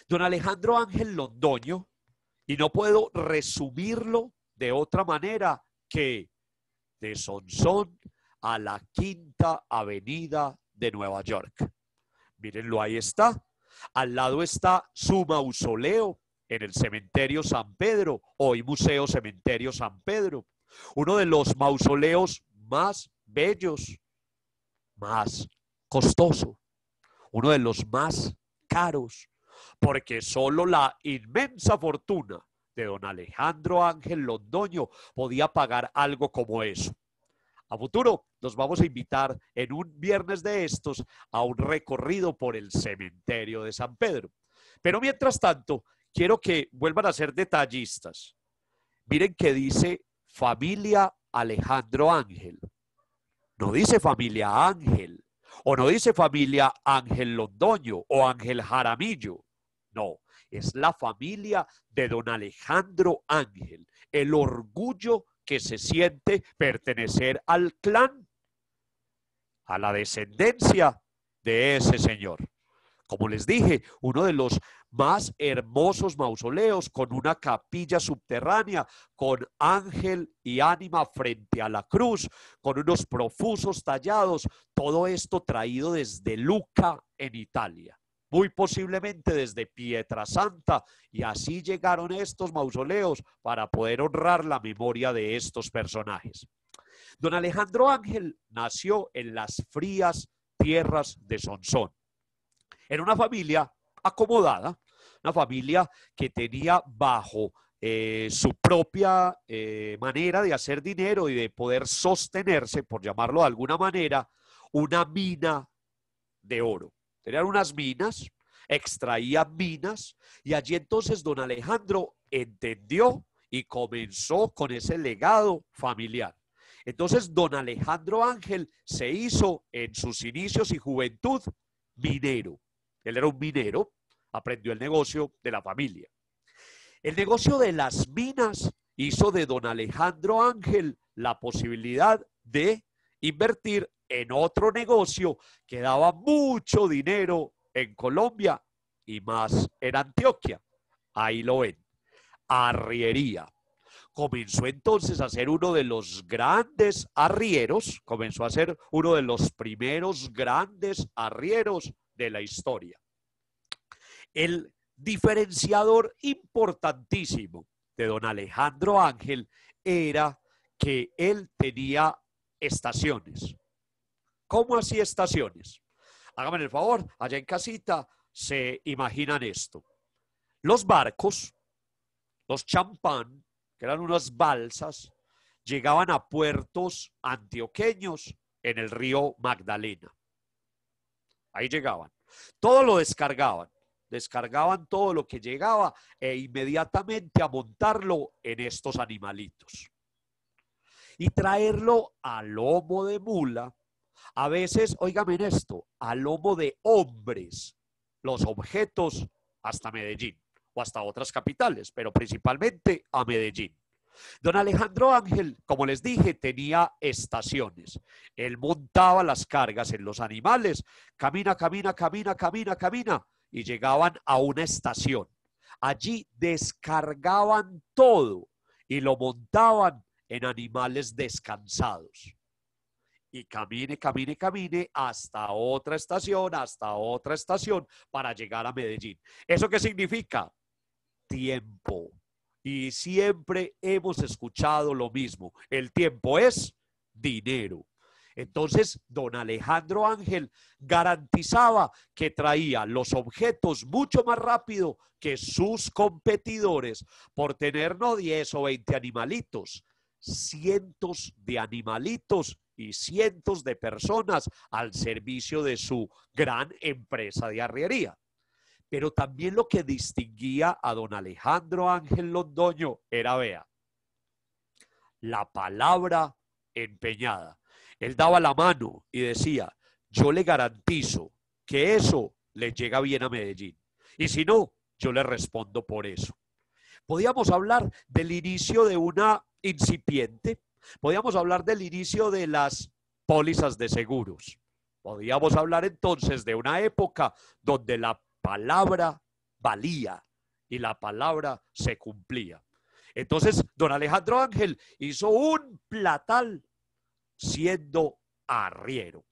Don Alejandro Ángel Londoño, y no puedo resumirlo de otra manera que de Sonsón a la Quinta Avenida de Nueva York. Mírenlo, ahí está. Al lado está su mausoleo en el Cementerio San Pedro, hoy Museo Cementerio San Pedro. Uno de los mausoleos más bellos, más costoso, uno de los más caros, porque solo la inmensa fortuna de don Alejandro Ángel Londoño podía pagar algo como eso. A futuro nos vamos a invitar en un viernes de estos a un recorrido por el cementerio de San Pedro. Pero mientras tanto, quiero que vuelvan a ser detallistas. Miren que dice familia Alejandro Ángel. No dice familia Ángel, o no dice familia Ángel Londoño o Ángel Jaramillo. No, es la familia de don Alejandro Ángel, el orgullo que se siente pertenecer al clan, a la descendencia de ese señor. Como les dije, uno de los más hermosos mausoleos con una capilla subterránea, con ángel y ánima frente a la cruz, con unos profusos tallados, todo esto traído desde Lucca en Italia, muy posiblemente desde Pietrasanta, y así llegaron estos mausoleos para poder honrar la memoria de estos personajes. Don Alejandro Ángel nació en las frías tierras de Sonsón. Era una familia acomodada, una familia que tenía bajo su propia manera de hacer dinero y de poder sostenerse, por llamarlo de alguna manera, una mina de oro. Tenían unas minas, extraían minas, y allí entonces don Alejandro entendió y comenzó con ese legado familiar. Entonces don Alejandro Ángel se hizo en sus inicios y juventud minero. Él era un minero, aprendió el negocio de la familia. El negocio de las minas hizo de don Alejandro Ángel la posibilidad de invertir en otro negocio que daba mucho dinero en Colombia y más en Antioquia. Ahí lo ven, arriería. Comenzó entonces a ser uno de los grandes arrieros, comenzó a ser uno de los primeros grandes arrieros de la historia. El Diferenciador importantísimo de don Alejandro Ángel era que él tenía estaciones. ¿Cómo así estaciones? Háganme el favor, allá en casita se imaginan esto. Los barcos, los champán, que eran unas balsas, llegaban a puertos antioqueños en el río Magdalena. Ahí llegaban. Todo lo descargaban todo lo que llegaba e inmediatamente a montarlo en estos animalitos. Y traerlo a lomo de mula, a veces, óigame en esto, a lomo de hombres, los objetos hasta Medellín o hasta otras capitales, pero principalmente a Medellín. Don Alejandro Ángel, como les dije, tenía estaciones. Él montaba las cargas en los animales, camina, y llegaban a una estación. Allí descargaban todo y lo montaban en animales descansados. Y camine hasta otra estación para llegar a Medellín. ¿Eso qué significa? Tiempo. Y siempre hemos escuchado lo mismo. El tiempo es dinero. Entonces, don Alejandro Ángel garantizaba que traía los objetos mucho más rápido que sus competidores por tener no 10 o 20 animalitos, cientos de animalitos y cientos de personas al servicio de su gran empresa de arriería. Pero también lo que distinguía a don Alejandro Ángel Londoño era, vea, la palabra empeñada. Él daba la mano y decía, yo le garantizo que eso le llega bien a Medellín. Y si no, yo le respondo por eso. Podíamos hablar del inicio de una incipiente, podíamos hablar del inicio de las pólizas de seguros. Podíamos hablar entonces de una época donde la palabra valía y la palabra se cumplía. Entonces, don Alejandro Ángel hizo un platal siendo arriero.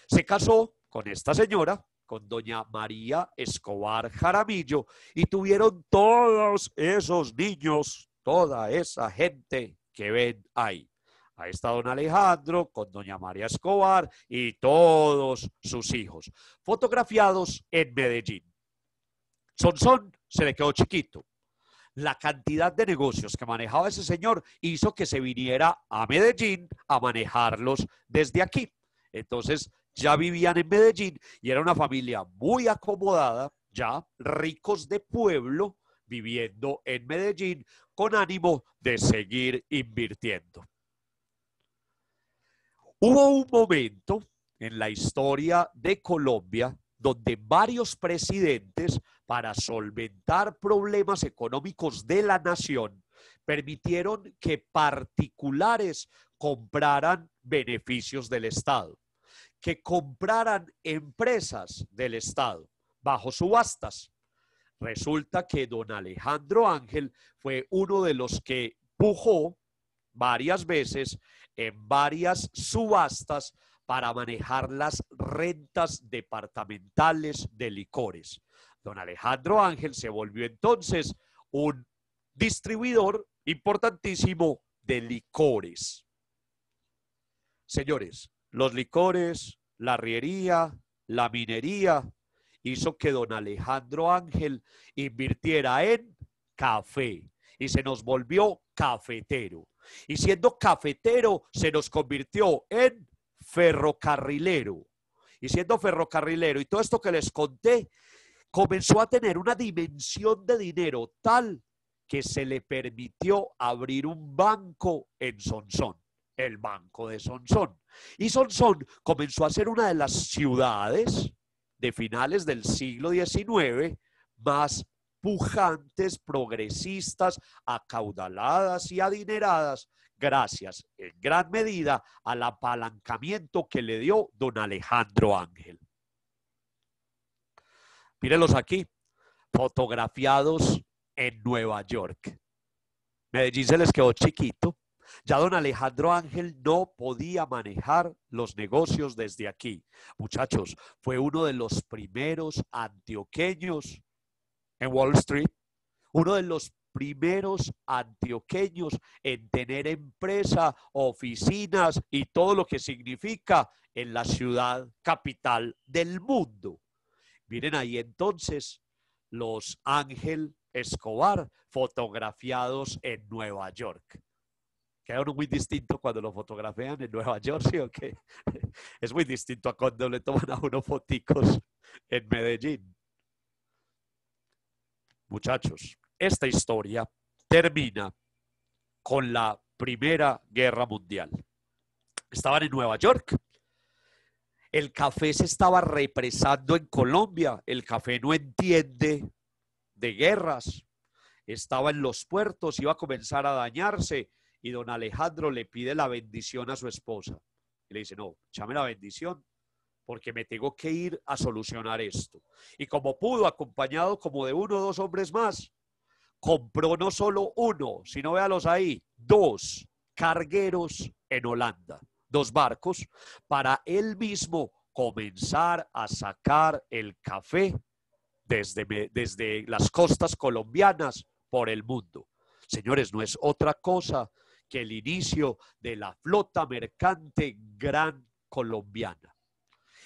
Se casó con esta señora, con doña María Escobar Jaramillo, y tuvieron todos esos niños, toda esa gente que ven ahí. Ahí está don Alejandro con doña María Escobar y todos sus hijos, fotografiados en Medellín. Sonsón se le quedó chiquito. La cantidad de negocios que manejaba ese señor hizo que se viniera a Medellín a manejarlos desde aquí. Entonces ya vivían en Medellín y era una familia muy acomodada, ya ricos de pueblo, viviendo en Medellín con ánimo de seguir invirtiendo. Hubo un momento en la historia de Colombia donde varios presidentes, para solventar problemas económicos de la nación, permitieron que particulares compraran beneficios del Estado, que compraran empresas del Estado bajo subastas. Resulta que don Alejandro Ángel fue uno de los que pujó varias veces en varias subastas para manejar las rentas departamentales de licores. Don Alejandro Ángel se volvió entonces un distribuidor importantísimo de licores. Señores, los licores, la arriería, la minería, hizo que don Alejandro Ángel invirtiera en café y se nos volvió cafetero. Y siendo cafetero, se nos convirtió en ferrocarrilero. Y siendo ferrocarrilero y todo esto que les conté, comenzó a tener una dimensión de dinero tal que se le permitió abrir un banco en Sonsón, el Banco de Sonsón. Y Sonsón comenzó a ser una de las ciudades de finales del siglo XIX más pujantes, progresistas, acaudaladas y adineradas, gracias en gran medida al apalancamiento que le dio don Alejandro Ángel. Mírenlos aquí, fotografiados en Nueva York. Medellín se les quedó chiquito. Ya don Alejandro Ángel no podía manejar los negocios desde aquí. Muchachos, fue uno de los primeros antioqueños en Wall Street, uno de los primeros antioqueños en tener empresa, oficinas y todo lo que significa en la ciudad capital del mundo. Miren ahí entonces los Ángel Escobar fotografiados en Nueva York. Queda uno muy distinto cuando lo fotografían en Nueva York, ¿sí o qué? Es muy distinto a cuando le toman a uno foticos en Medellín. Muchachos, esta historia termina con la Primera Guerra Mundial. Estaban en Nueva York. El café se estaba represando en Colombia. El café no entiende de guerras. Estaba en los puertos, iba a comenzar a dañarse y don Alejandro le pide la bendición a su esposa. Y le dice, no, échame la bendición porque me tengo que ir a solucionar esto. Y como pudo, acompañado como de uno o dos hombres más, compró no solo uno, sino véalos ahí, dos cargueros en Holanda, dos barcos, para él mismo comenzar a sacar el café desde las costas colombianas por el mundo. Señores, no es otra cosa que el inicio de la flota mercante gran colombiana.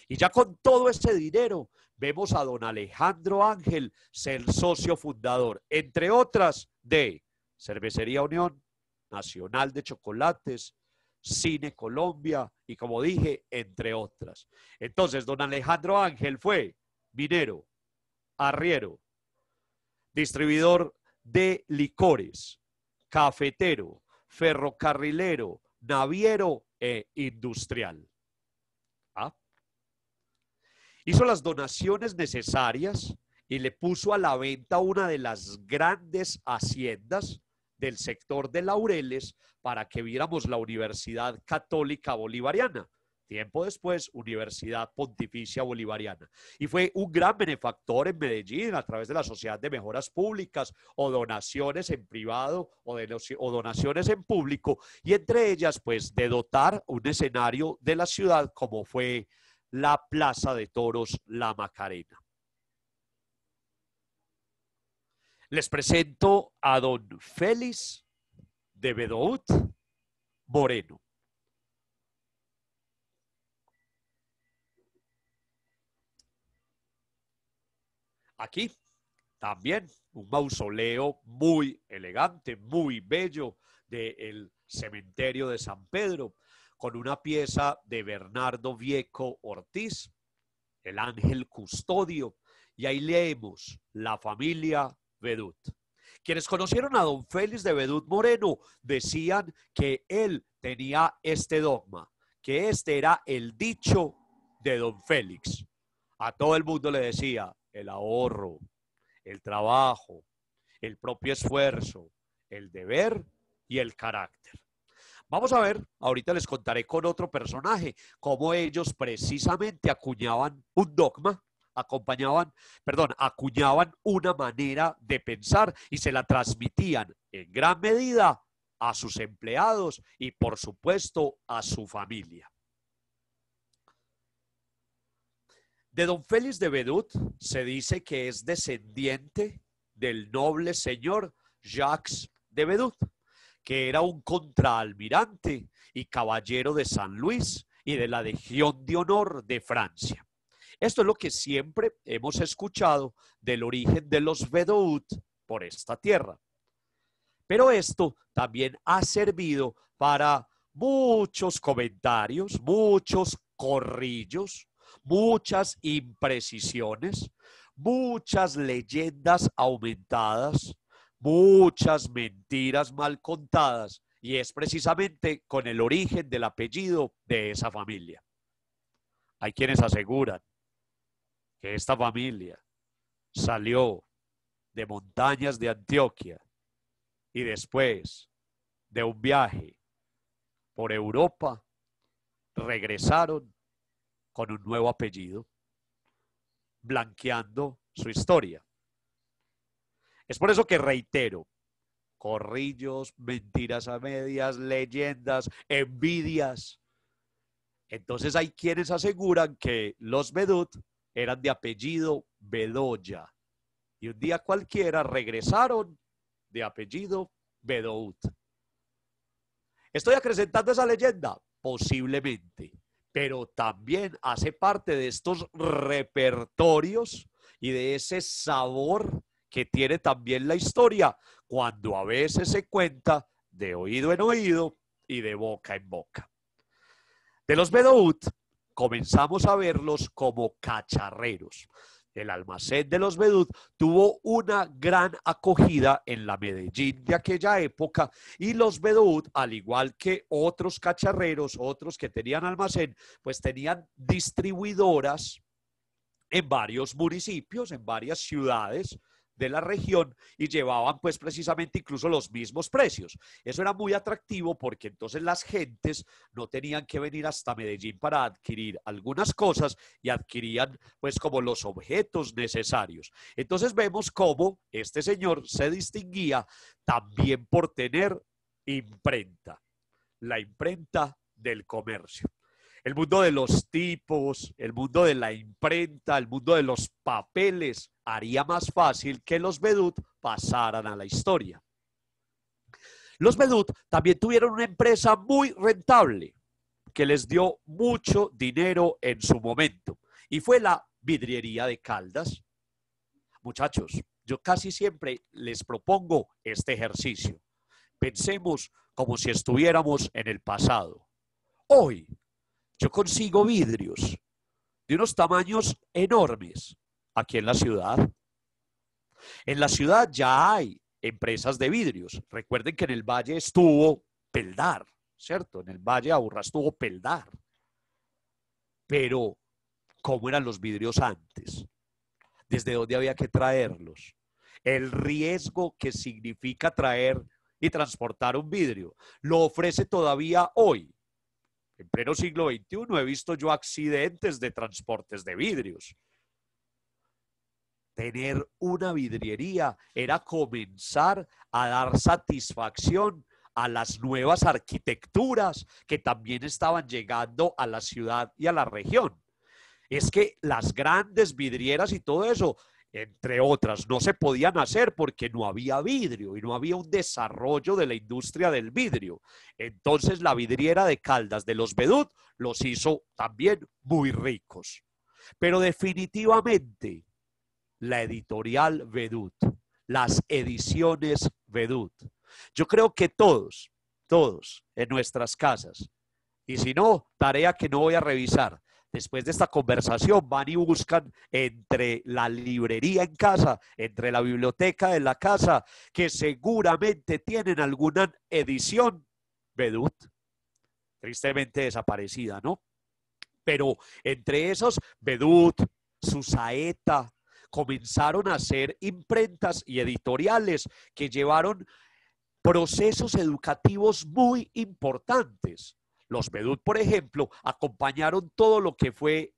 Y ya con todo ese dinero, vemos a don Alejandro Ángel ser socio fundador, entre otras, de Cervecería Unión, Nacional de Chocolates, Cine Colombia y, como dije, entre otras. Entonces, don Alejandro Ángel fue minero, arriero, distribuidor de licores, cafetero, ferrocarrilero, naviero e industrial. ¿Ah? Hizo las donaciones necesarias y le puso a la venta una de las grandes haciendas del sector de Laureles para que viéramos la Universidad Católica Bolivariana. Tiempo después, Universidad Pontificia Bolivariana. Y fue un gran benefactor en Medellín a través de la Sociedad de Mejoras Públicas o donaciones en privado o donaciones en público. Y entre ellas, pues, de dotar un escenario de la ciudad como fue la Plaza de Toros La Macarena. Les presento a don Félix de Bedout Moreno. Aquí también un mausoleo muy elegante, muy bello del cementerio de San Pedro, con una pieza de Bernardo Vieco Ortiz, el ángel custodio, y ahí leemos la familia Bedut. Quienes conocieron a don Félix de Bedut Moreno decían que él tenía este dogma, que este era el dicho de don Félix. A todo el mundo le decía el ahorro, el trabajo, el propio esfuerzo, el deber y el carácter. Vamos a ver, ahorita les contaré con otro personaje, cómo ellos precisamente acuñaban un dogma, acuñaban una manera de pensar y se la transmitían en gran medida a sus empleados y, por supuesto, a su familia. De don Félix de Bedut se dice que es descendiente del noble señor Jacques de Bedut, que era un contraalmirante y caballero de San Luis y de la Legión de Honor de Francia. Esto es lo que siempre hemos escuchado del origen de los Bedut por esta tierra. Pero esto también ha servido para muchos comentarios, muchos corrillos, muchas imprecisiones, muchas leyendas aumentadas, muchas mentiras mal contadas, y es precisamente con el origen del apellido de esa familia. Hay quienes aseguran que esta familia salió de montañas de Antioquia y después de un viaje por Europa regresaron con un nuevo apellido, blanqueando su historia. Es por eso que reitero, corrillos, mentiras a medias, leyendas, envidias. Entonces hay quienes aseguran que los Vedut eran de apellido Bedoya y un día cualquiera regresaron de apellido Bedout. ¿Estoy acrecentando esa leyenda? Posiblemente, pero también hace parte de estos repertorios y de ese sabor que tiene también la historia cuando a veces se cuenta de oído en oído y de boca en boca. De los Bedout comenzamos a verlos como cacharreros. El almacén de los Vedut tuvo una gran acogida en la Medellín de aquella época y los Vedut, al igual que otros cacharreros, otros que tenían almacén, pues tenían distribuidoras en varios municipios, en varias ciudades de la región y llevaban pues precisamente incluso los mismos precios. Eso era muy atractivo porque entonces las gentes no tenían que venir hasta Medellín para adquirir algunas cosas y adquirían pues como los objetos necesarios. Entonces vemos cómo este señor se distinguía también por tener imprenta, la imprenta del comercio. El mundo de los tipos, el mundo de la imprenta, el mundo de los papeles haría más fácil que los Vedut pasaran a la historia. Los Vedut también tuvieron una empresa muy rentable que les dio mucho dinero en su momento y fue la vidriería de Caldas. Muchachos, yo casi siempre les propongo este ejercicio. Pensemos como si estuviéramos en el pasado. Hoy, yo consigo vidrios de unos tamaños enormes aquí en la ciudad. En la ciudad ya hay empresas de vidrios. Recuerden que en el Valle estuvo Peldar, ¿cierto? En el Valle de Aburrá estuvo Peldar. Pero, ¿cómo eran los vidrios antes? ¿Desde dónde había que traerlos? El riesgo que significa traer y transportar un vidrio lo ofrece todavía hoy. En pleno siglo XXI he visto yo accidentes de transportes de vidrios. Tener una vidriería era comenzar a dar satisfacción a las nuevas arquitecturas que también estaban llegando a la ciudad y a la región. Es que las grandes vidrieras y todo eso, entre otras, no se podían hacer porque no había vidrio y no había un desarrollo de la industria del vidrio. Entonces la vidriera de Caldas de los Vedut los hizo también muy ricos. Pero definitivamente la editorial Vedut, las ediciones Vedut, yo creo que todos en nuestras casas, y si no, tarea que no voy a revisar, después de esta conversación van y buscan entre la librería en casa, entre la biblioteca de la casa, que seguramente tienen alguna edición Vedut, tristemente desaparecida, ¿no? Pero entre esos Vedut, Susaeta, comenzaron a hacer imprentas y editoriales que llevaron procesos educativos muy importantes. Los Vedut, por ejemplo, acompañaron todo lo que fue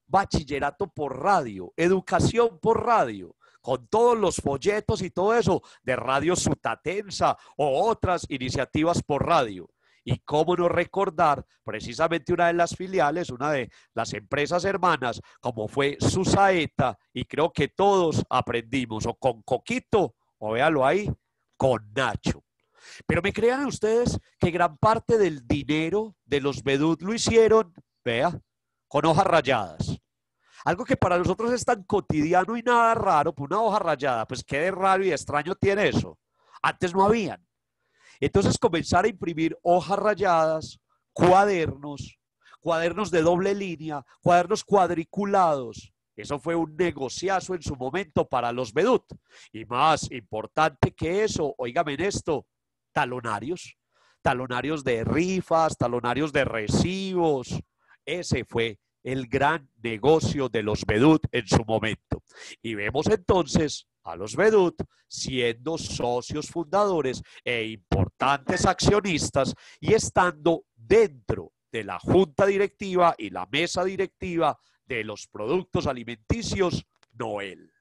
bachillerato por radio, educación por radio, con todos los folletos y todo eso de Radio Sutatensa o otras iniciativas por radio. Y cómo no recordar precisamente una de las filiales, una de las empresas hermanas, como fue Susaeta, y creo que todos aprendimos o con Coquito, o véalo ahí, con Nacho. Pero me crean ustedes que gran parte del dinero de los Vedut lo hicieron, vea, con hojas rayadas. Algo que para nosotros es tan cotidiano y nada raro, pues una hoja rayada, pues qué de raro y extraño tiene eso. Antes no habían. Entonces comenzar a imprimir hojas rayadas, cuadernos, cuadernos de doble línea, cuadernos cuadriculados. Eso fue un negociazo en su momento para los Vedut. Y más importante que eso, óigame en esto, talonarios. Talonarios de rifas, talonarios de recibos. Ese fue el gran negocio de los Vedut en su momento. Y vemos entonces a los Vedut siendo socios fundadores e importantes accionistas y estando dentro de la junta directiva y la mesa directiva de los productos alimenticios Noel.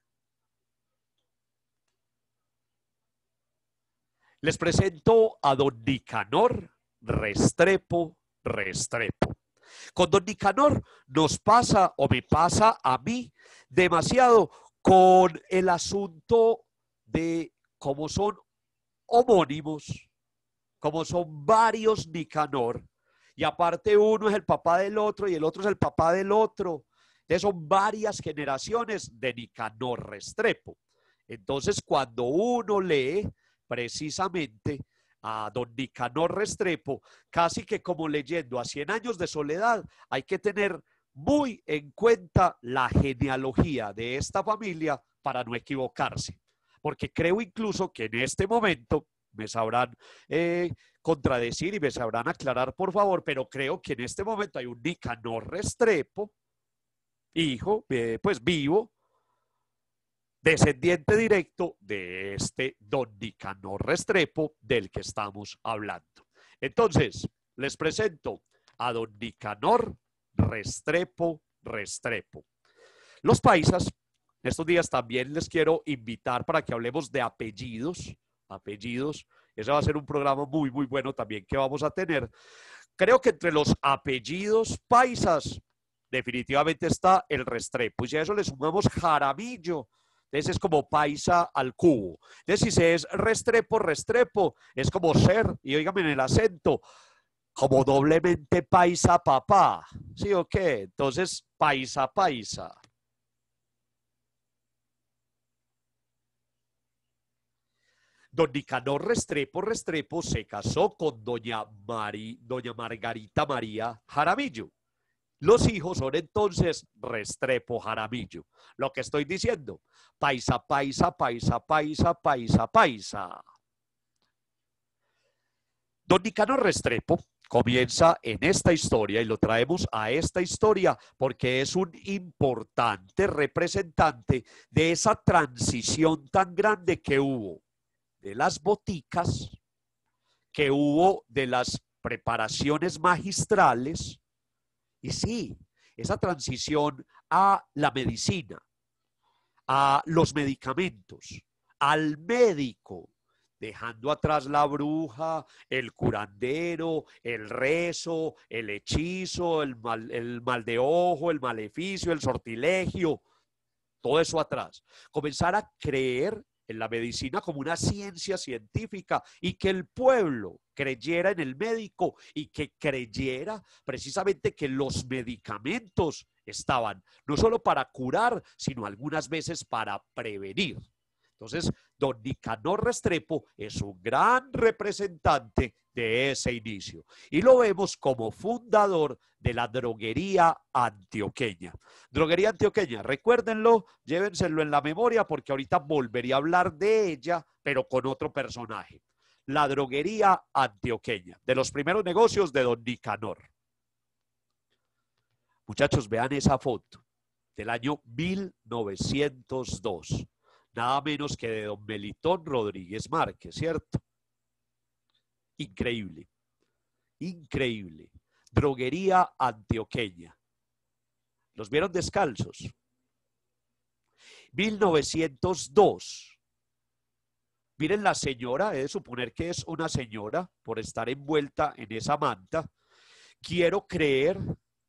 Les presento a don Nicanor Restrepo Restrepo. Con don Nicanor nos pasa, o me pasa a mí, demasiado con el asunto de cómo son homónimos, como son varios Nicanor, y aparte uno es el papá del otro y el otro es el papá del otro. Entonces son varias generaciones de Nicanor Restrepo. Entonces cuando uno lee precisamente a don Nicanor Restrepo, casi que como leyendo a 100 años de soledad, hay que tener muy en cuenta la genealogía de esta familia para no equivocarse. Porque creo incluso que en este momento me sabrán contradecir y me sabrán aclarar, por favor, pero creo que en este momento hay un Nicanor Restrepo, hijo, pues vivo, descendiente directo de este don Nicanor Restrepo del que estamos hablando. Entonces, les presento a don Nicanor Restrepo Restrepo. Los paisas, estos días también les quiero invitar para que hablemos de apellidos. Ese va a ser un programa muy, muy bueno también que vamos a tener. Creo que entre los apellidos paisas definitivamente está el Restrepo. Y si a eso le sumamos Jaramillo, entonces es como paisa al cubo. Entonces si se es Restrepo, Restrepo, es como ser, y óigame en el acento, como doblemente paisa papá. ¿Sí o qué? Entonces, paisa, paisa. Don Nicanor Restrepo Restrepo se casó con doña Margarita María Jaramillo. Los hijos son entonces Restrepo Jaramillo. Lo que estoy diciendo, paisa, paisa, paisa, paisa, paisa, paisa. Don Nicanor Restrepo comienza en esta historia y lo traemos a esta historia porque es un importante representante de esa transición tan grande que hubo de las boticas, que hubo de las preparaciones magistrales, y sí, esa transición a la medicina, a los medicamentos, al médico, dejando atrás la bruja, el curandero, el rezo, el hechizo, el mal de ojo, el maleficio, el sortilegio, todo eso atrás. Comenzar a creer en la medicina como una ciencia científica y que el pueblo creyera en el médico y que creyera precisamente que los medicamentos estaban no solo para curar, sino algunas veces para prevenir. Entonces, don Nicanor Restrepo es un gran representante de ese inicio y lo vemos como fundador de la droguería antioqueña. Droguería antioqueña, recuérdenlo, llévenselo en la memoria porque ahorita volvería a hablar de ella, pero con otro personaje. La droguería antioqueña, de los primeros negocios de don Nicanor. Muchachos, vean esa foto del año 1902. Nada menos que de don Melitón Rodríguez Márquez, ¿cierto? Increíble, increíble. Droguería antioqueña. ¿Los vieron descalzos? 1902. Miren la señora, he de suponer que es una señora por estar envuelta en esa manta. Quiero creer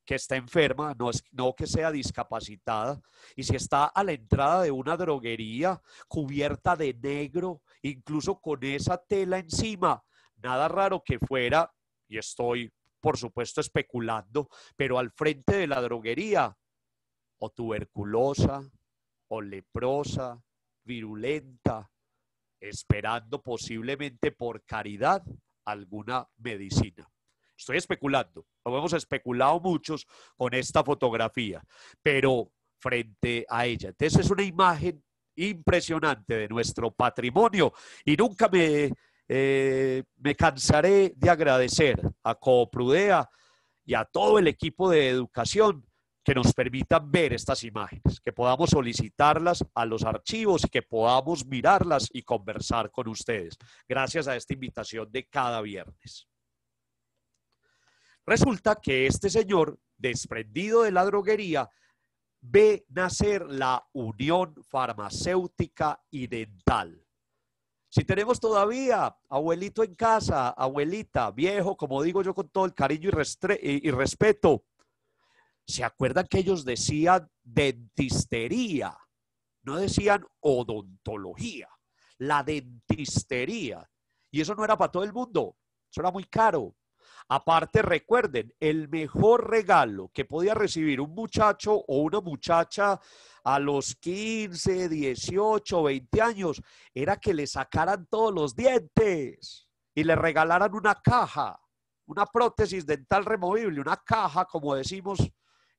que está enferma, no que sea discapacitada, y si está a la entrada de una droguería cubierta de negro, incluso con esa tela encima, nada raro que fuera, y estoy por supuesto especulando, pero al frente de la droguería, o tuberculosa, o leprosa, virulenta, esperando posiblemente por caridad alguna medicina. Estoy especulando, lo hemos especulado muchos con esta fotografía, pero frente a ella. Entonces es una imagen impresionante de nuestro patrimonio y nunca me cansaré de agradecer a Cooprudea y a todo el equipo de educación que nos permitan ver estas imágenes, que podamos solicitarlas a los archivos y que podamos mirarlas y conversar con ustedes, gracias a esta invitación de cada viernes. Resulta que este señor, desprendido de la droguería, ve nacer la Unión Farmacéutica y Dental. Si tenemos todavía abuelito en casa, abuelita, viejo, como digo yo con todo el cariño y respeto, ¿se acuerdan que ellos decían dentistería? No decían odontología, la dentistería. Y eso no era para todo el mundo, eso era muy caro. Aparte, recuerden, el mejor regalo que podía recibir un muchacho o una muchacha a los 15, 18, 20 años era que le sacaran todos los dientes y le regalaran una caja, una prótesis dental removible, una caja, como decimos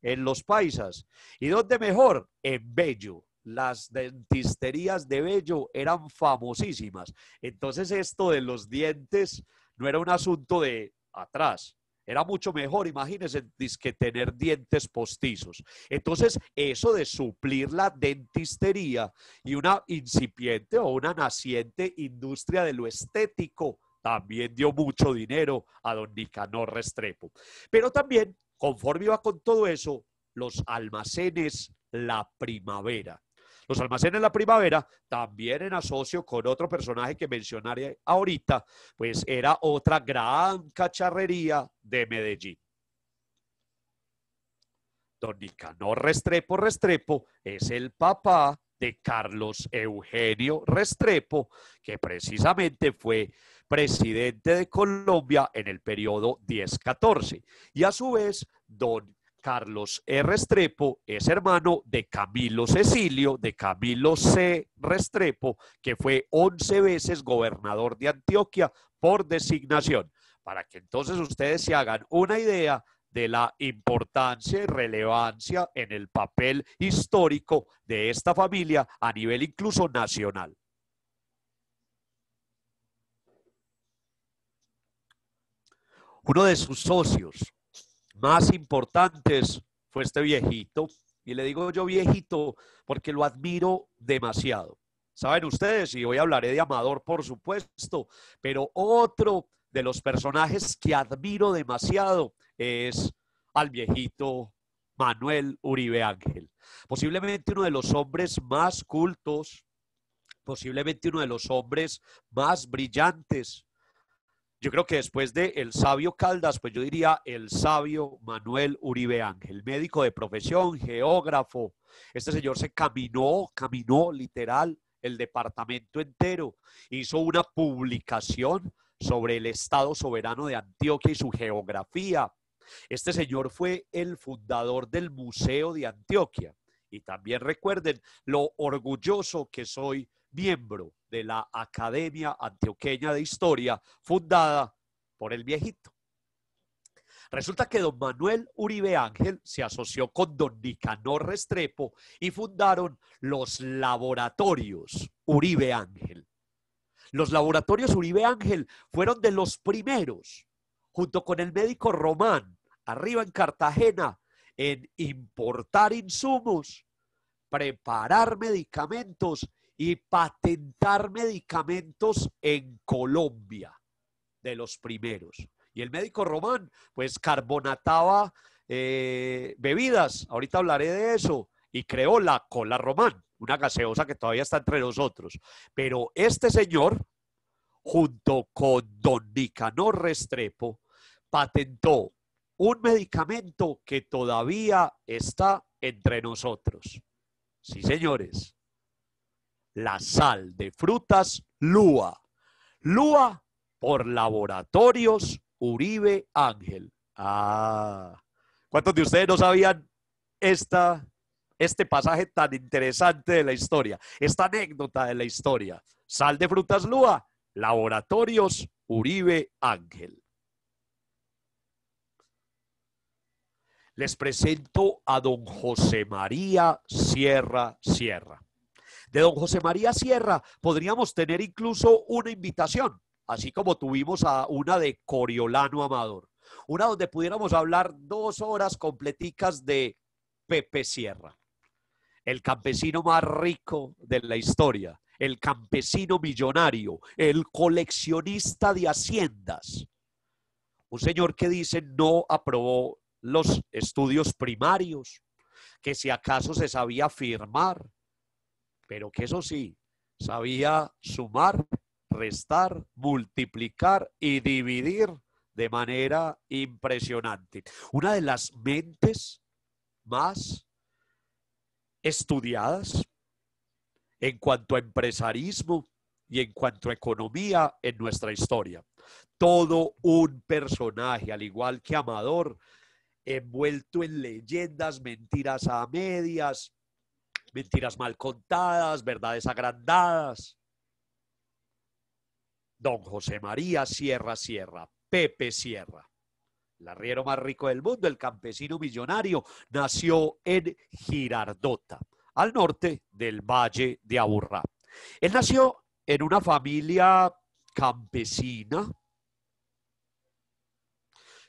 en los paisas. ¿Y dónde mejor? En Bello. Las dentisterías de Bello eran famosísimas. Entonces esto de los dientes no era un asunto de atrás. Era mucho mejor, imagínense, que tener dientes postizos. Entonces, eso de suplir la dentistería y una incipiente o una naciente industria de lo estético también dio mucho dinero a don Nicanor Restrepo. Pero también, conforme iba con todo eso, los almacenes La Primavera. Los almacenes La Primavera, también en asocio con otro personaje que mencionaré ahorita, pues era otra gran cacharrería de Medellín. Don Nicanor Restrepo Restrepo es el papá de Carlos Eugenio Restrepo, que precisamente fue presidente de Colombia en el periodo 10-14. Y a su vez, don Carlos E. Restrepo es hermano de Camilo Cecilio, de Camilo C. Restrepo, que fue 11 veces gobernador de Antioquia por designación. Para que entonces ustedes se hagan una idea de la importancia y relevancia en el papel histórico de esta familia a nivel incluso nacional. Uno de sus socios más importantes fue este viejito, y le digo yo viejito porque lo admiro demasiado. Saben ustedes, y hoy hablaré de Amador, por supuesto, pero otro de los personajes que admiro demasiado es al viejito Manuel Uribe Ángel. Posiblemente uno de los hombres más cultos, posiblemente uno de los hombres más brillantes. Yo creo que después de el sabio Caldas, pues yo diría el sabio Manuel Uribe Ángel, médico de profesión, geógrafo. Este señor se caminó literal el departamento entero, hizo una publicación sobre el Estado soberano de Antioquia y su geografía. Este señor fue el fundador del Museo de Antioquia. Y también recuerden lo orgulloso que soy miembro de la Academia Antioqueña de Historia, fundada por el viejito. Resulta que don Manuel Uribe Ángel se asoció con don Nicanor Restrepo y fundaron los laboratorios Uribe Ángel. Los laboratorios Uribe Ángel fueron de los primeros, junto con el médico Román, arriba en Cartagena, en importar insumos, preparar medicamentos y patentar medicamentos en Colombia, de los primeros. Y el médico Román, pues carbonataba bebidas, ahorita hablaré de eso, y creó la Cola Román, una gaseosa que todavía está entre nosotros. Pero este señor, junto con don Nicanor Restrepo, patentó un medicamento que todavía está entre nosotros. Sí, señores. La sal de frutas Lua. Lua por Laboratorios Uribe Ángel. ¿Cuántos de ustedes no sabían este pasaje tan interesante de la historia? Esta anécdota de la historia. Sal de frutas Lua, Laboratorios Uribe Ángel. Les presento a don José María Sierra Sierra. De don José María Sierra podríamos tener incluso una invitación, así como tuvimos a una de Coriolano Amador, una donde pudiéramos hablar 2 horas completicas de Pepe Sierra, el campesino más rico de la historia, el campesino millonario, el coleccionista de haciendas, un señor que dice no aprobó los estudios primarios, que si acaso se sabía firmar, pero que eso sí, sabía sumar, restar, multiplicar y dividir de manera impresionante. Una de las mentes más estudiadas en cuanto a empresarismo y en cuanto a economía en nuestra historia. Todo un personaje, al igual que Amador, envuelto en leyendas, mentiras a medias, mentiras mal contadas, verdades agrandadas. Don José María Sierra Sierra, Pepe Sierra, el arriero más rico del mundo, el campesino millonario, nació en Girardota, al norte del Valle de Aburrá. Él nació en una familia campesina,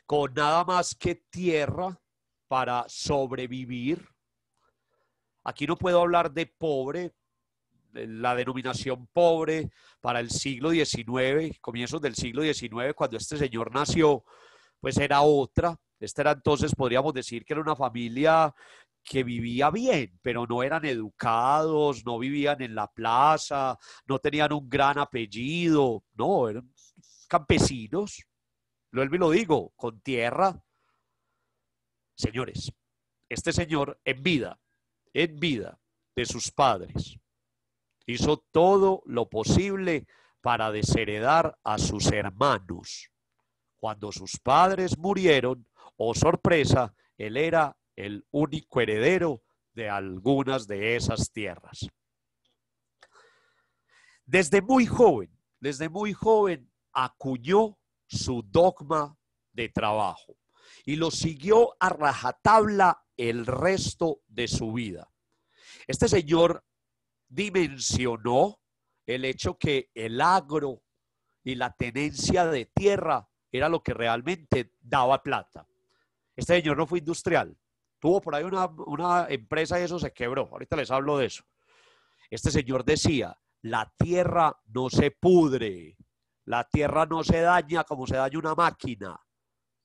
con nada más que tierra para sobrevivir. Aquí no puedo hablar de pobre. La denominación pobre para el siglo XIX, comienzos del siglo XIX, cuando este señor nació, pues era otra. Esta era entonces, podríamos decir que era una familia que vivía bien, pero no eran educados, no vivían en la plaza, no tenían un gran apellido, no, eran campesinos. Vuelvo y lo digo, con tierra. Señores, este señor en vida de sus padres, hizo todo lo posible para desheredar a sus hermanos. Cuando sus padres murieron, oh sorpresa, él era el único heredero de algunas de esas tierras. Desde muy joven, acuñó su dogma de trabajo y lo siguió a rajatabla el resto de su vida. Este señor dimensionó el hecho que el agro y la tenencia de tierra era lo que realmente daba plata. Este señor no fue industrial. Tuvo por ahí una empresa y eso se quebró. Ahorita les hablo de eso. Este señor decía, la tierra no se pudre, la tierra no se daña como se daña una máquina.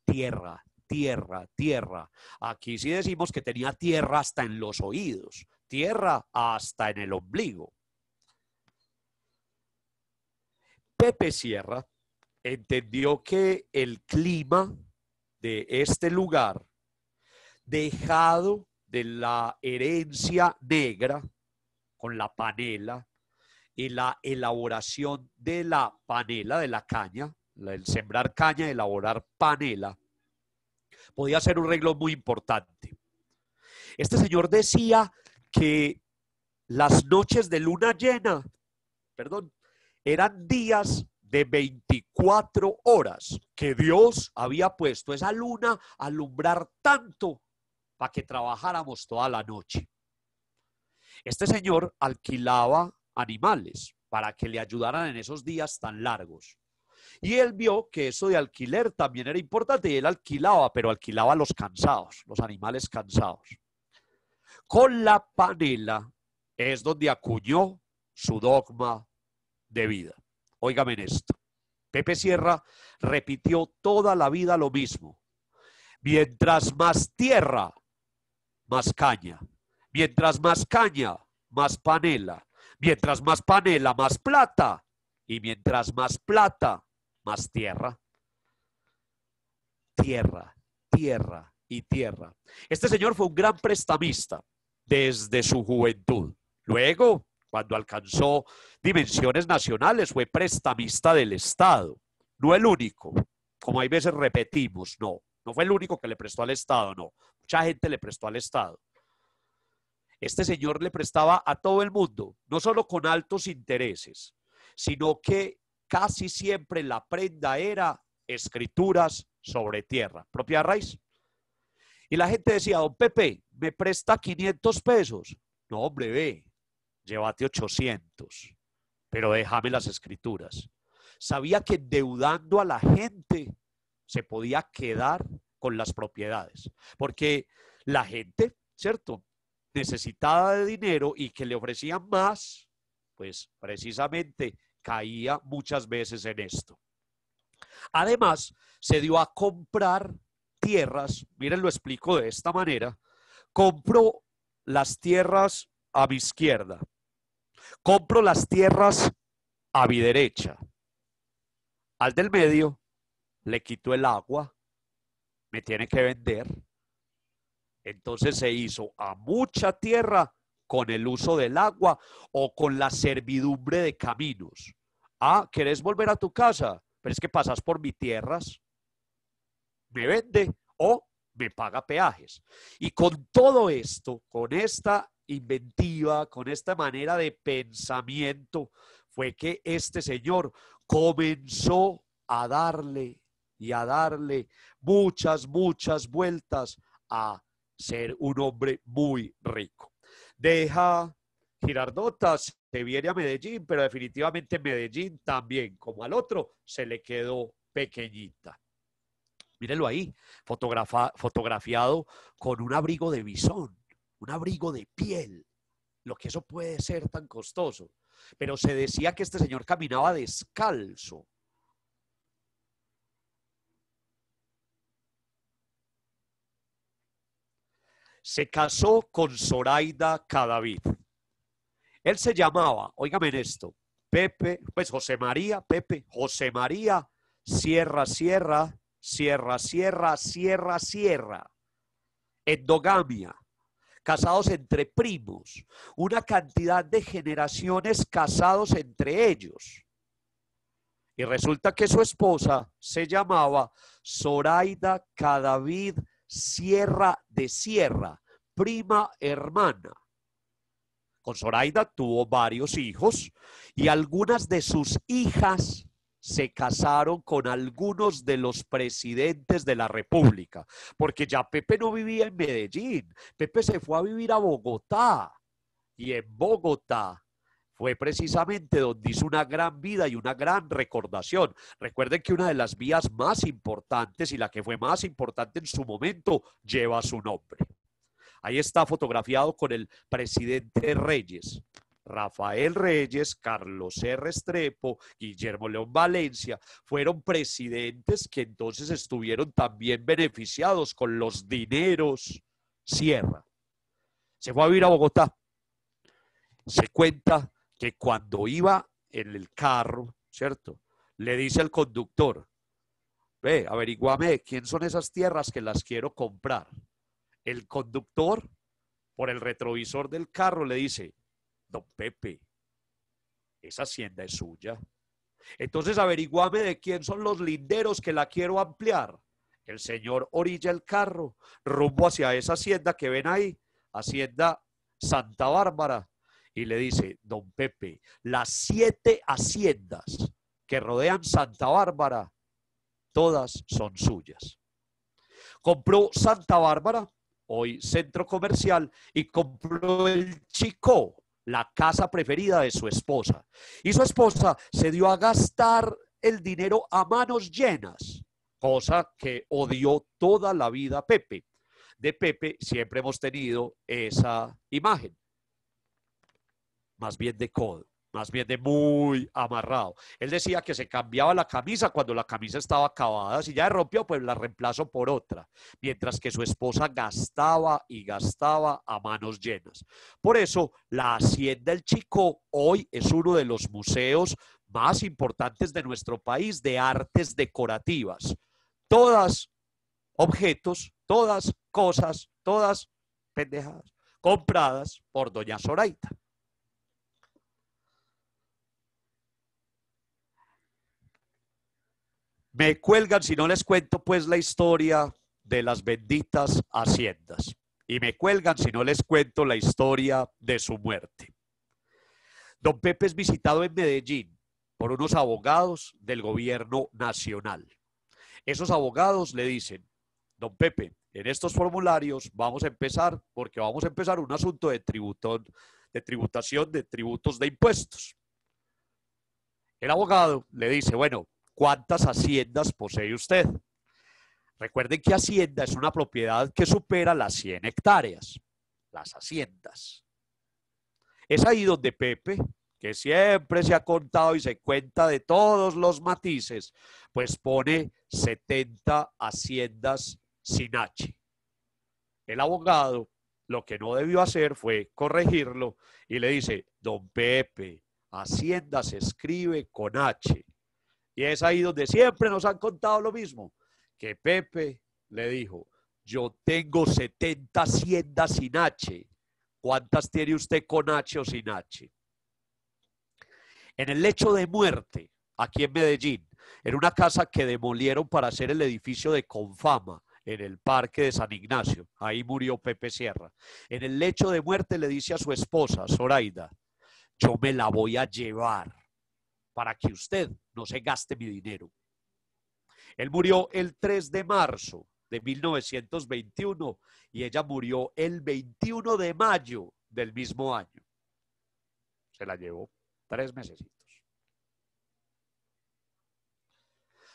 Tierra, tierra, tierra. Aquí sí decimos que tenía tierra hasta en los oídos, tierra hasta en el ombligo. Pepe Sierra entendió que el clima de este lugar, dejado de la herencia negra con la panela y la elaboración de la panela, de la caña, el sembrar caña y elaborar panela, podía ser un renglón muy importante. Este señor decía que las noches de luna llena, eran días de 24 horas que Dios había puesto esa luna a alumbrar tanto para que trabajáramos toda la noche. Este señor alquilaba animales para que le ayudaran en esos días tan largos. Y él vio que eso de alquiler también era importante y él alquilaba, pero alquilaba a los cansados, los animales cansados. Con la panela es donde acuñó su dogma de vida. Óigame en esto. Pepe Sierra repitió toda la vida lo mismo. Mientras más tierra, más caña. Mientras más caña, más panela. Mientras más panela, más plata. Y mientras más plata, más tierra. Tierra, tierra y tierra. Este señor fue un gran prestamista desde su juventud. Luego, cuando alcanzó dimensiones nacionales, fue prestamista del Estado. No el único, como hay veces repetimos, no fue el único que le prestó al Estado, no. Mucha gente le prestó al Estado. Este señor le prestaba a todo el mundo, no solo con altos intereses, sino que casi siempre la prenda era escrituras sobre tierra, propia raíz. Y la gente decía, don Pepe, ¿me presta 500 pesos? No, hombre, ve, llévate 800, pero déjame las escrituras. Sabía que endeudando a la gente se podía quedar con las propiedades, porque la gente, ¿cierto?, necesitada de dinero y que le ofrecían más, pues precisamente caía muchas veces en esto. Además, se dio a comprar tierras, miren, lo explico de esta manera, compró las tierras a mi izquierda, compro las tierras a mi derecha Al del medio le quito el agua, me tiene que vender. Entonces se hizo a mucha tierra con el uso del agua o con la servidumbre de caminos. Ah, ¿querés volver a tu casa? Pero es que pasas por mis tierras, me vende o me paga peajes. Y con todo esto, con esta inventiva, con esta manera de pensamiento, fue que este señor comenzó a darle y a darle muchas vueltas a ser un hombre muy rico. Deja Girardota, se viene a Medellín, pero definitivamente Medellín también, como al otro, se le quedó pequeñita. Mírenlo ahí, fotografiado con un abrigo de bisón, un abrigo de piel, lo que eso puede ser tan costoso. Pero se decía que este señor caminaba descalzo. Se casó con Zoraida Cadavid. Él se llamaba, óigame en esto, Pepe, pues José María, Pepe, José María, Sierra, endogamia, casados entre primos, una cantidad de generaciones casados entre ellos. Y resulta que su esposa se llamaba Zoraida Cadavid Sierra de Sierra, prima hermana. Con Zoraida tuvo varios hijos y algunas de sus hijas se casaron con algunos de los presidentes de la República, porque ya Pepe no vivía en Medellín, Pepe se fue a vivir a Bogotá y en Bogotá fue precisamente donde hizo una gran vida y una gran recordación. Recuerden que una de las vías más importantes y la que fue más importante en su momento lleva su nombre. Ahí está fotografiado con el presidente Reyes, Rafael Reyes, Carlos R. Restrepo, Guillermo León Valencia, fueron presidentes que entonces estuvieron también beneficiados con los dineros Sierra. Se fue a vivir a Bogotá. Se cuenta que cuando iba en el carro, ¿cierto? Le dice al conductor, ve, averiguame quién son esas tierras que las quiero comprar. El conductor, por el retrovisor del carro, le dice, don Pepe, esa hacienda es suya. Entonces averiguame de quién son los linderos que la quiero ampliar. El señor orilla el carro rumbo hacia esa hacienda que ven ahí, hacienda Santa Bárbara, y le dice, don Pepe, las 7 haciendas que rodean Santa Bárbara, todas son suyas. Compró Santa Bárbara, hoy centro comercial, y compró el Chicó, la casa preferida de su esposa. Y su esposa se dio a gastar el dinero a manos llenas, cosa que odió toda la vida Pepe. De Pepe siempre hemos tenido esa imagen, más bien de codo, más bien de muy amarrado. Él decía que se cambiaba la camisa cuando la camisa estaba acabada, si ya se rompió, pues la reemplazo por otra, mientras que su esposa gastaba y gastaba a manos llenas. Por eso, la Hacienda El Chicó hoy es uno de los museos más importantes de nuestro país de artes decorativas. Todas objetos, todas cosas, todas pendejadas, compradas por doña Zoraida. Me cuelgan si no les cuento pues la historia de las benditas haciendas. Y me cuelgan si no les cuento la historia de su muerte. Don Pepe es visitado en Medellín por unos abogados del gobierno nacional. Esos abogados le dicen, don Pepe, en estos formularios vamos a empezar, porque vamos a empezar un asunto de tributación de tributos de impuestos. El abogado le dice, bueno, ¿cuántas haciendas posee usted? Recuerden que hacienda es una propiedad que supera las 100 hectáreas, las haciendas. Es ahí donde Pepe, que siempre se ha contado y se cuenta de todos los matices, pues pone 70 haciendas sin H. El abogado lo que no debió hacer fue corregirlo y le dice, don Pepe, hacienda se escribe con H. Y es ahí donde siempre nos han contado lo mismo, que Pepe le dijo, yo tengo 70 haciendas sin H. ¿Cuántas tiene usted con H o sin H? En el lecho de muerte, aquí en Medellín, en una casa que demolieron para hacer el edificio de Confama, en el Parque de San Ignacio. Ahí murió Pepe Sierra. En el lecho de muerte le dice a su esposa, Zoraida, yo me la voy a llevar para que usted no se gaste mi dinero. Él murió el 3 de marzo de 1921 y ella murió el 21 de mayo del mismo año. Se la llevó 3 mesecitos.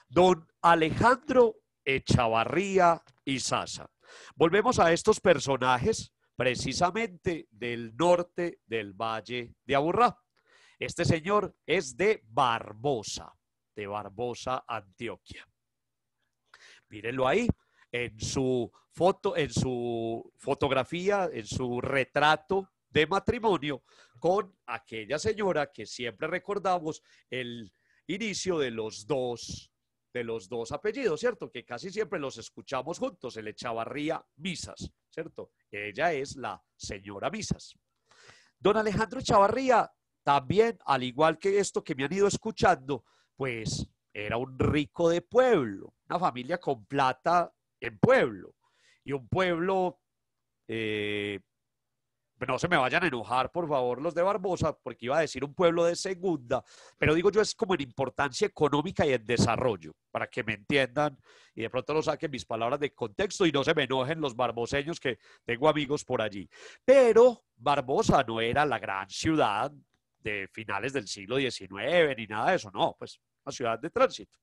Don Alejandro Echavarría y Sasa. Volvemos a estos personajes precisamente del norte del Valle de Aburrá. Este señor es de Barbosa, Antioquia. Mírenlo ahí en su foto, en su fotografía, en su retrato de matrimonio con aquella señora que siempre recordamos el inicio de los dos apellidos, ¿cierto? Que casi siempre los escuchamos juntos, el Echavarría Misas, ¿cierto? Ella es la señora Misas. Don Alejandro Echavarría también, al igual que esto que me han ido escuchando, pues era un rico de pueblo, una familia con plata en pueblo, y un pueblo, no se me vayan a enojar, por favor, los de Barbosa, porque iba a decir un pueblo de segunda, pero digo yo es como en importancia económica y en desarrollo, para que me entiendan y de pronto no saquen mis palabras de contexto y no se me enojen los barboseños que tengo amigos por allí. Pero Barbosa no era la gran ciudad de finales del siglo XIX ni nada de eso, no, pues una ciudad de tránsito.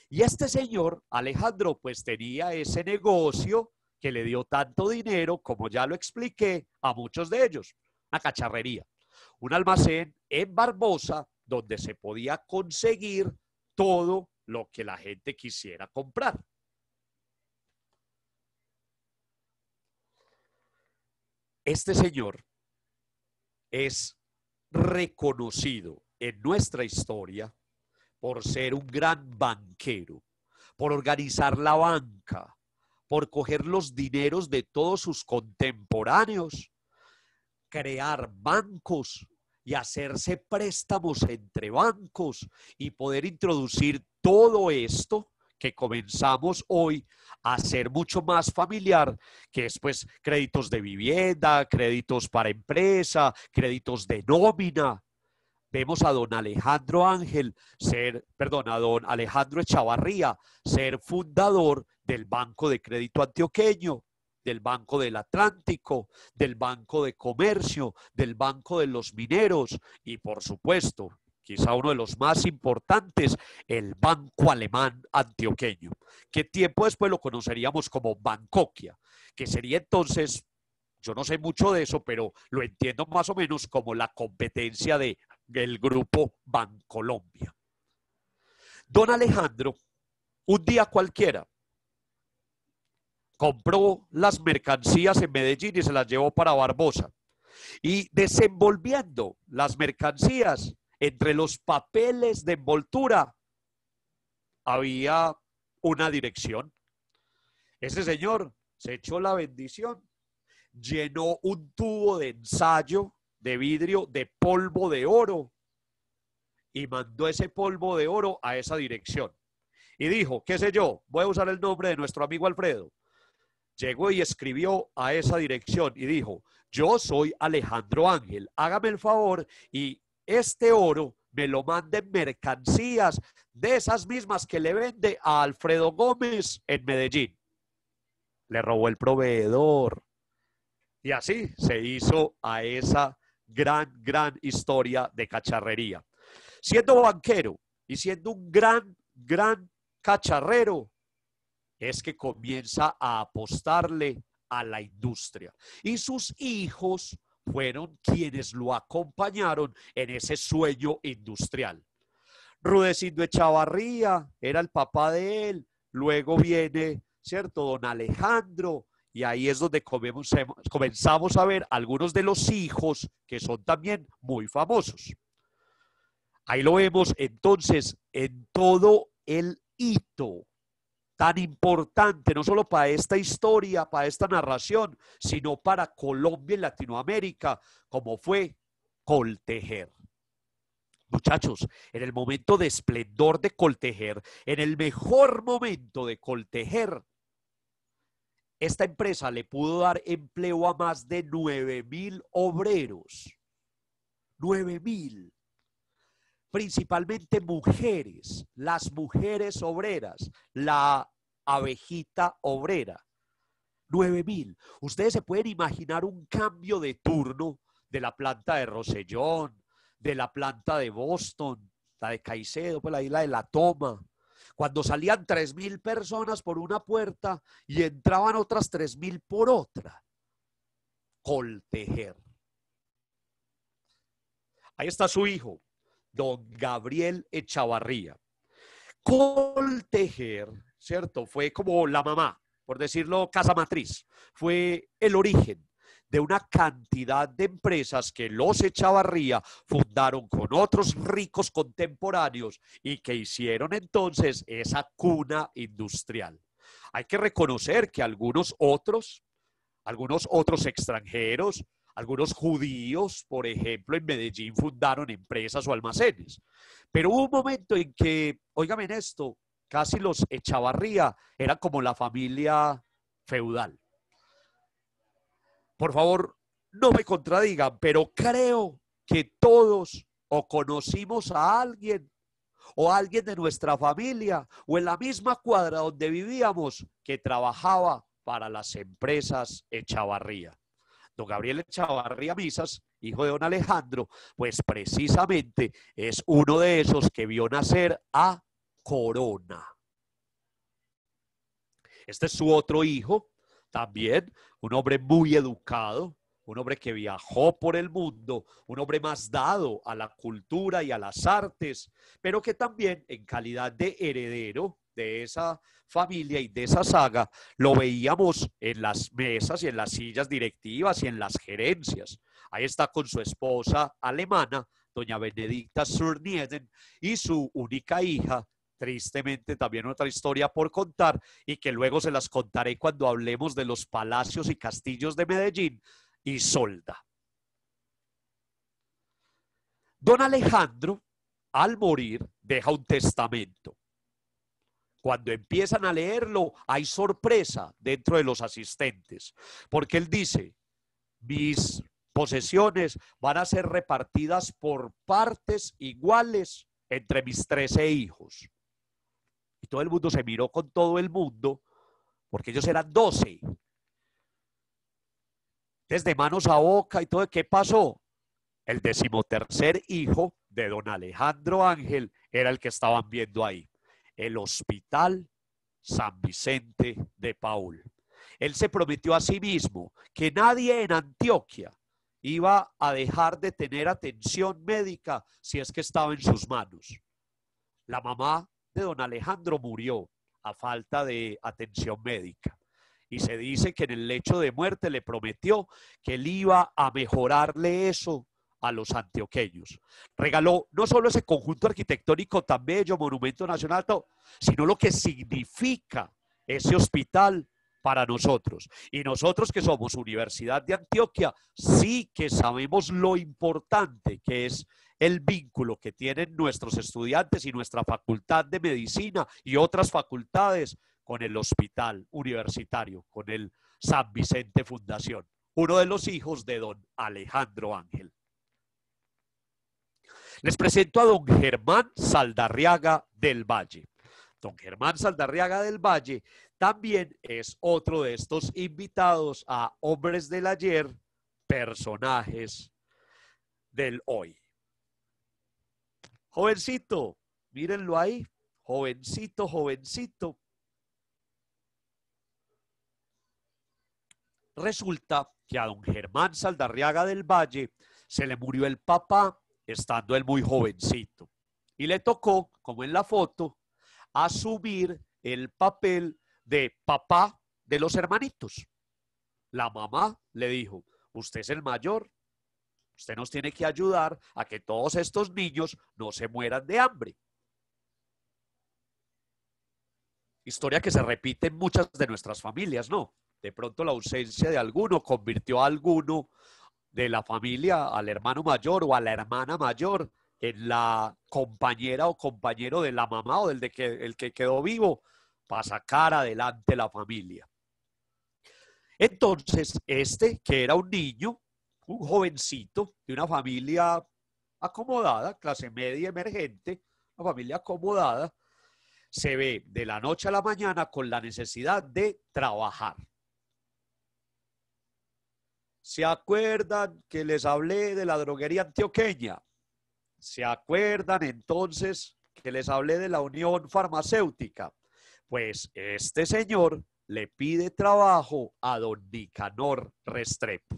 Y este señor, Alejandro, pues tenía ese negocio que le dio tanto dinero, como ya lo expliqué, a muchos de ellos. Una cacharrería, un almacén en Barbosa donde se podía conseguir todo lo que la gente quisiera comprar. Este señor es reconocido en nuestra historia por ser un gran banquero, por organizar la banca, por coger los dineros de todos sus contemporáneos, crear bancos y hacerse préstamos entre bancos y poder introducir todo esto que comenzamos hoy a ser mucho más familiar, que es pues créditos de vivienda, créditos para empresa, créditos de nómina. Vemos a don Alejandro a don Alejandro Echavarría ser fundador del Banco de Crédito Antioqueño, del Banco del Atlántico, del Banco de Comercio, del Banco de los Mineros y por supuesto, quizá uno de los más importantes, el Banco Alemán Antioqueño, que tiempo después lo conoceríamos como Bancoquia, que sería entonces, yo no sé mucho de eso, pero lo entiendo más o menos como la competencia del grupo Bancolombia. Don Alejandro, un día cualquiera, compró las mercancías en Medellín y se las llevó para Barbosa. Y desenvolviendo las mercancías entre los papeles de envoltura, había una dirección. Ese señor se echó la bendición, llenó un tubo de ensayo de vidrio de polvo de oro y mandó ese polvo de oro a esa dirección. Y dijo, qué sé yo, voy a usar el nombre de nuestro amigo Alfredo. Llegó y escribió a esa dirección y dijo, yo soy Alejandro Ángel, hágame el favor y este oro me lo manden mercancías de esas mismas que le vende a Alfredo Gómez en Medellín. Le robó el proveedor. Y así se hizo a esa gran historia de cacharrería. Siendo banquero y siendo un gran cacharrero, es que comienza a apostarle a la industria. Y sus hijos fueron quienes lo acompañaron en ese sueño industrial. Rudecindo Echavarría era el papá de él, luego viene, ¿cierto?, don Alejandro, y ahí es donde comenzamos a ver algunos de los hijos que son también muy famosos. Ahí lo vemos entonces en todo el hito tan importante, no solo para esta historia, para esta narración, sino para Colombia y Latinoamérica, como fue Coltejer. Muchachos, en el momento de esplendor de Coltejer, en el mejor momento de Coltejer, esta empresa le pudo dar empleo a más de 9.000 obreros. 9.000. Principalmente mujeres, las mujeres obreras, la abejita obrera. 9.000. Ustedes se pueden imaginar un cambio de turno de la planta de Rosellón, de la planta de Boston, la de Caicedo, pues la isla de La Toma, cuando salían 3.000 personas por una puerta y entraban otras 3.000 por otra. Coltejer. Ahí está su hijo, don Gabriel Echavarría. Coltejer, ¿cierto? Fue como la mamá, por decirlo, casa matriz. Fue el origen de una cantidad de empresas que los Echavarría fundaron con otros ricos contemporáneos y que hicieron entonces esa cuna industrial. Hay que reconocer que algunos otros extranjeros, algunos judíos, por ejemplo, en Medellín fundaron empresas o almacenes. Pero hubo un momento en que, óigame en esto, casi los Echavarría eran como la familia feudal. Por favor, no me contradigan, pero creo que todos o conocimos a alguien o alguien de nuestra familia o en la misma cuadra donde vivíamos que trabajaba para las empresas Echavarría. Don Gabriel Echavarría Misas, hijo de don Alejandro, pues precisamente es uno de esos que vio nacer a Corona. Este es su otro hijo, también un hombre muy educado, un hombre que viajó por el mundo, un hombre más dado a la cultura y a las artes, pero que también en calidad de heredero de esa familia y de esa saga, lo veíamos en las mesas y en las sillas directivas y en las gerencias. Ahí está con su esposa alemana, doña Benedicta Surnieden, y su única hija, tristemente también otra historia por contar, y que luego se las contaré cuando hablemos de los palacios y castillos de Medellín, Isolda. Don Alejandro, al morir, deja un testamento. Cuando empiezan a leerlo, hay sorpresa dentro de los asistentes, porque él dice, mis posesiones van a ser repartidas por partes iguales entre mis 13 hijos. Y todo el mundo se miró con todo el mundo, porque ellos eran 12. Desde manos a boca y todo. ¿Qué pasó? El 13º hijo de don Alejandro Ángel era el que estaban viendo ahí. El Hospital San Vicente de Paúl. Él se prometió a sí mismo que nadie en Antioquia iba a dejar de tener atención médica si es que estaba en sus manos. La mamá de don Alejandro murió a falta de atención médica. Y se dice que en el lecho de muerte le prometió que él iba a mejorarle eso a los antioqueños. Regaló no solo ese conjunto arquitectónico tan bello, monumento nacional, sino lo que significa ese hospital para nosotros. Y nosotros que somos Universidad de Antioquia, sí que sabemos lo importante que es el vínculo que tienen nuestros estudiantes y nuestra facultad de medicina y otras facultades con el hospital universitario, con el San Vicente Fundación, uno de los hijos de don Alejandro Ángel. Les presento a don Germán Saldarriaga del Valle. Don Germán Saldarriaga del Valle también es otro de estos invitados a Hombres del Ayer, personajes del hoy. Jovencito, mírenlo ahí, jovencito, jovencito. Resulta que a don Germán Saldarriaga del Valle se le murió el papá estando él muy jovencito. Y le tocó, como en la foto, asumir el papel de papá de los hermanitos. La mamá le dijo, usted es el mayor, Usted nos tiene que ayudar a que todos estos niños no se mueran de hambre. Historia que se repite en muchas de nuestras familias, ¿no? De pronto la ausencia de alguno convirtió a alguno de la familia, al hermano mayor o a la hermana mayor, en la compañera o compañero de la mamá o el que quedó vivo para sacar adelante la familia. Entonces, que era un niño, un jovencito de una familia acomodada, clase media emergente, una familia acomodada, se ve de la noche a la mañana con la necesidad de trabajar. ¿Se acuerdan que les hablé de la droguería antioqueña? ¿Se acuerdan entonces que les hablé de la Unión Farmacéutica? Pues este señor le pide trabajo a don Nicanor Restrepo.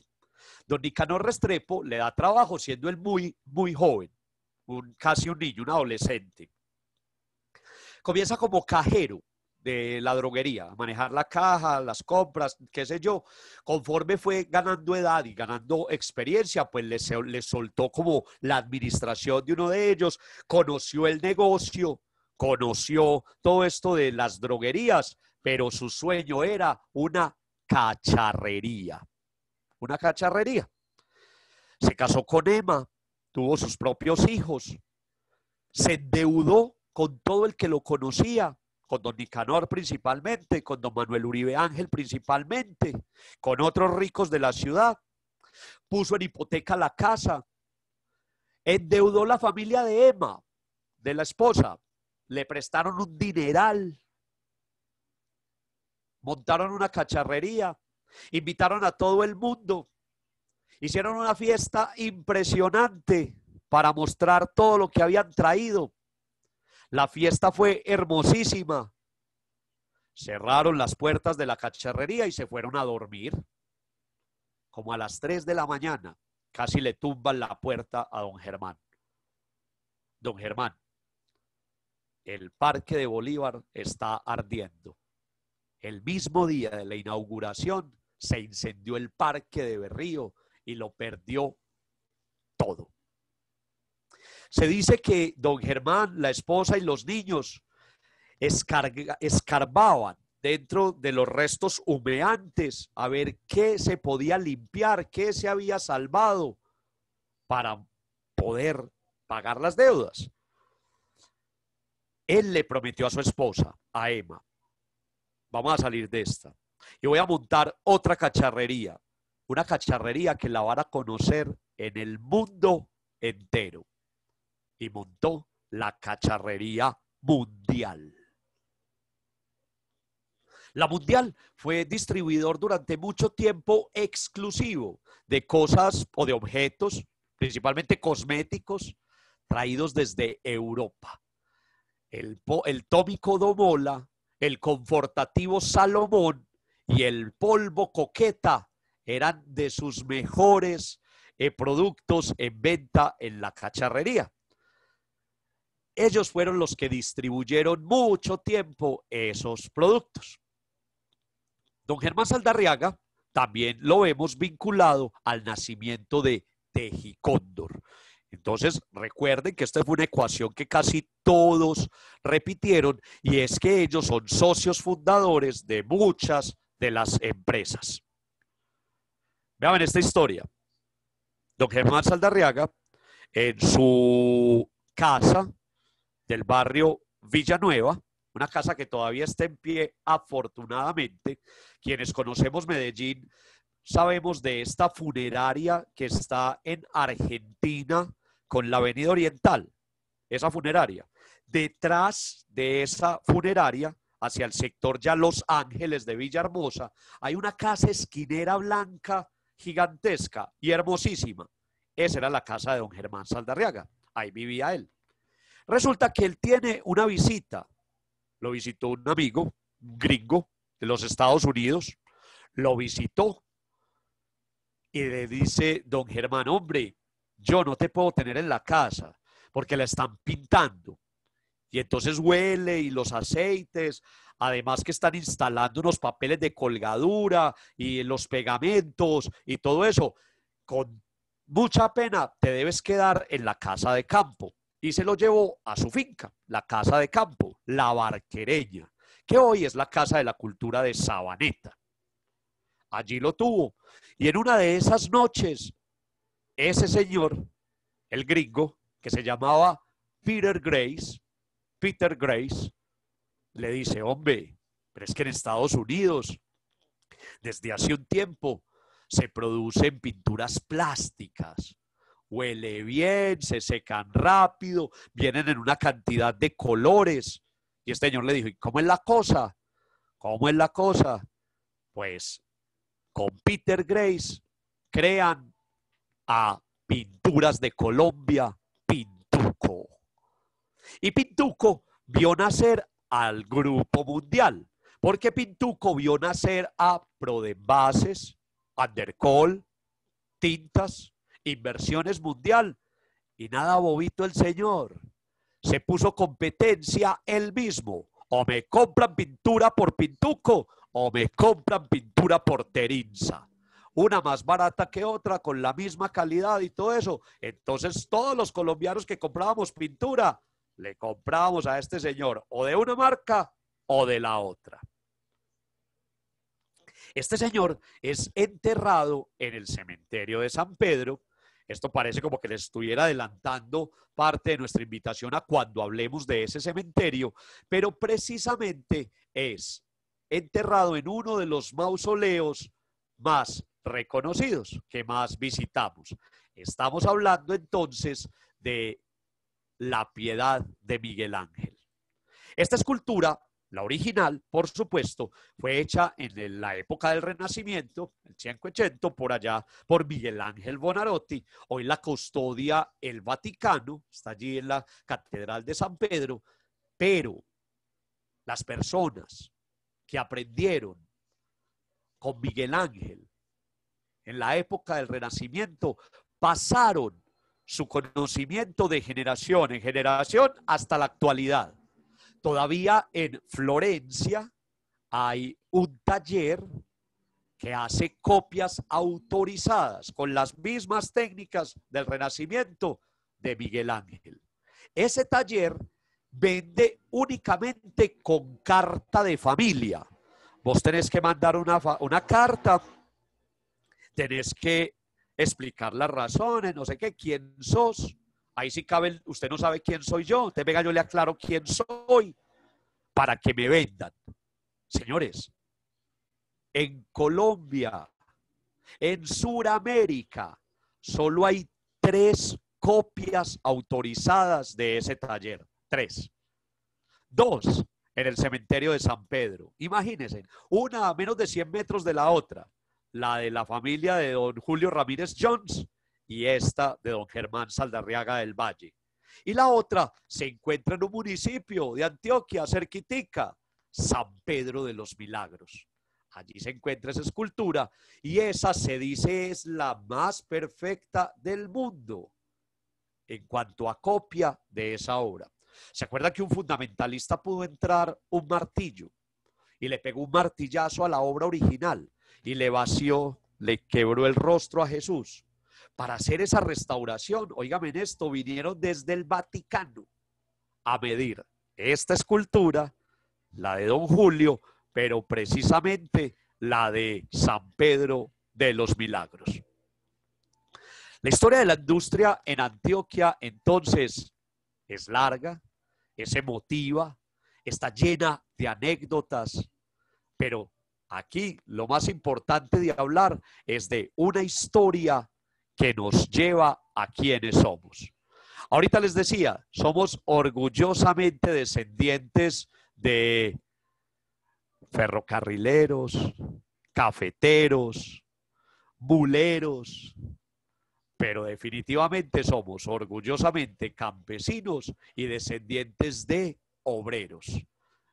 Don Nicanor Restrepo le da trabajo siendo él muy joven, casi un niño, un adolescente. Comienza como cajero de la droguería, manejar la caja, las compras, qué sé yo. Conforme fue ganando edad y ganando experiencia, pues le soltó como la administración de uno de ellos, conoció el negocio, conoció todo esto de las droguerías, pero su sueño era una cacharrería. Una cacharrería. Se casó con Emma, tuvo sus propios hijos, se endeudó con todo el que lo conocía, con don Nicanor principalmente, con don Manuel Uribe Ángel principalmente, con otros ricos de la ciudad, puso en hipoteca la casa, endeudó la familia de Emma, de la esposa, le prestaron un dineral, montaron una cacharrería, invitaron a todo el mundo, hicieron una fiesta impresionante para mostrar todo lo que habían traído. La fiesta fue hermosísima. Cerraron las puertas de la cacharrería y se fueron a dormir. Como a las 3 de la mañana, casi le tumban la puerta a don Germán. Don Germán, el Parque de Bolívar está ardiendo. El mismo día de la inauguración se incendió el Parque de Berrío y lo perdió todo. Se dice que don Germán, la esposa y los niños escarbaban dentro de los restos humeantes a ver qué se podía limpiar, qué se había salvado para poder pagar las deudas. Él le prometió a su esposa, a Emma, vamos a salir de esta y voy a montar otra cacharrería, una cacharrería que la van a conocer en el mundo entero. Y montó la Cacharrería Mundial. La Mundial fue distribuidor durante mucho tiempo exclusivo de cosas o de objetos, principalmente cosméticos, traídos desde Europa. El tómico Domola, el confortativo Salomón y el polvo Coqueta eran de sus mejores productos en venta en la cacharrería. Ellos fueron los que distribuyeron mucho tiempo esos productos. Don Germán Saldarriaga también lo vemos vinculado al nacimiento de Tejicóndor. Entonces, recuerden que esta fue una ecuación que casi todos repitieron y es que ellos son socios fundadores de muchas de las empresas. Vean esta historia. Don Germán Saldarriaga, en su casa del barrio Villanueva, una casa que todavía está en pie, afortunadamente. Quienes conocemos Medellín sabemos de esta funeraria que está en Argentina con la Avenida Oriental, esa funeraria. Detrás de esa funeraria, hacia el sector ya Los Ángeles de Villahermosa, hay una casa esquinera blanca gigantesca y hermosísima. Esa era la casa de don Germán Saldarriaga, ahí vivía él. Resulta que él tiene una visita, lo visitó un amigo, un gringo de los Estados Unidos, lo visitó y le dice, don Germán, hombre, yo no te puedo tener en la casa porque la están pintando. Y entonces huele y los aceites, además que están instalando unos papeles de colgadura y los pegamentos y todo eso, con mucha pena, te debes quedar en la casa de campo. Y se lo llevó a su finca, la casa de campo, la Barquereña, que hoy es la Casa de la Cultura de Sabaneta. Allí lo tuvo. Y en una de esas noches, ese señor, el gringo, que se llamaba Peter Grace, le dice, hombre, pero es que en Estados Unidos, desde hace un tiempo, se producen pinturas plásticas. Huele bien, se secan rápido, vienen en una cantidad de colores. Y este señor le dijo, ¿y cómo es la cosa? ¿Cómo es la cosa? Pues con Peter Grace crean a Pinturas de Colombia, Pintuco. Y Pintuco vio nacer al Grupo Mundial, porque Pintuco vio nacer a Prodenbases, Andercol, Tintas, Inversiones Mundial, y nada bobito el señor. Se puso competencia él mismo. O me compran pintura por Pintuco o me compran pintura por Terinza. Una más barata que otra, con la misma calidad y todo eso. Entonces todos los colombianos que comprábamos pintura, le comprábamos a este señor o de una marca o de la otra. Este señor es enterrado en el cementerio de San Pedro. Esto parece como que le estuviera adelantando parte de nuestra invitación a cuando hablemos de ese cementerio, pero precisamente es enterrado en uno de los mausoleos más reconocidos, que más visitamos. Estamos hablando entonces de la Piedad de Miguel Ángel. Esta escultura, la original, por supuesto, fue hecha en la época del Renacimiento, el 500, por allá, por Miguel Ángel Buonarroti. Hoy la custodia el Vaticano, está allí en la Catedral de San Pedro, pero las personas que aprendieron con Miguel Ángel en la época del Renacimiento pasaron su conocimiento de generación en generación hasta la actualidad. Todavía en Florencia hay un taller que hace copias autorizadas con las mismas técnicas del Renacimiento de Miguel Ángel. Ese taller vende únicamente con carta de familia. Vos tenés que mandar una carta, tenés que explicar las razones, no sé qué, quién sos. Ahí sí cabe, usted no sabe quién soy yo, usted venga, yo le aclaro quién soy para que me vendan. Señores, en Colombia, en Sudamérica, solo hay 3 copias autorizadas de ese taller. 3. 2 en el cementerio de San Pedro. Imagínense, una a menos de 100 metros de la otra, la de la familia de don Julio Ramírez Jones y esta de don Germán Saldarriaga del Valle. Y la otra se encuentra en un municipio de Antioquia, cerquitica, San Pedro de los Milagros. Allí se encuentra esa escultura y esa se dice es la más perfecta del mundo en cuanto a copia de esa obra. ¿Se acuerda que un fundamentalista pudo entrar un martillo y le pegó un martillazo a la obra original y le vació, le quebró el rostro a Jesús? Para hacer esa restauración, óigame en esto, vinieron desde el Vaticano a medir esta escultura, la de don Julio, pero precisamente la de San Pedro de los Milagros. La historia de la industria en Antioquia, entonces, es larga, es emotiva, está llena de anécdotas, pero aquí lo más importante de hablar es de una historia que nos lleva a quienes somos. Ahorita les decía, somos orgullosamente descendientes de ferrocarrileros, cafeteros, muleros, pero definitivamente somos orgullosamente campesinos y descendientes de obreros.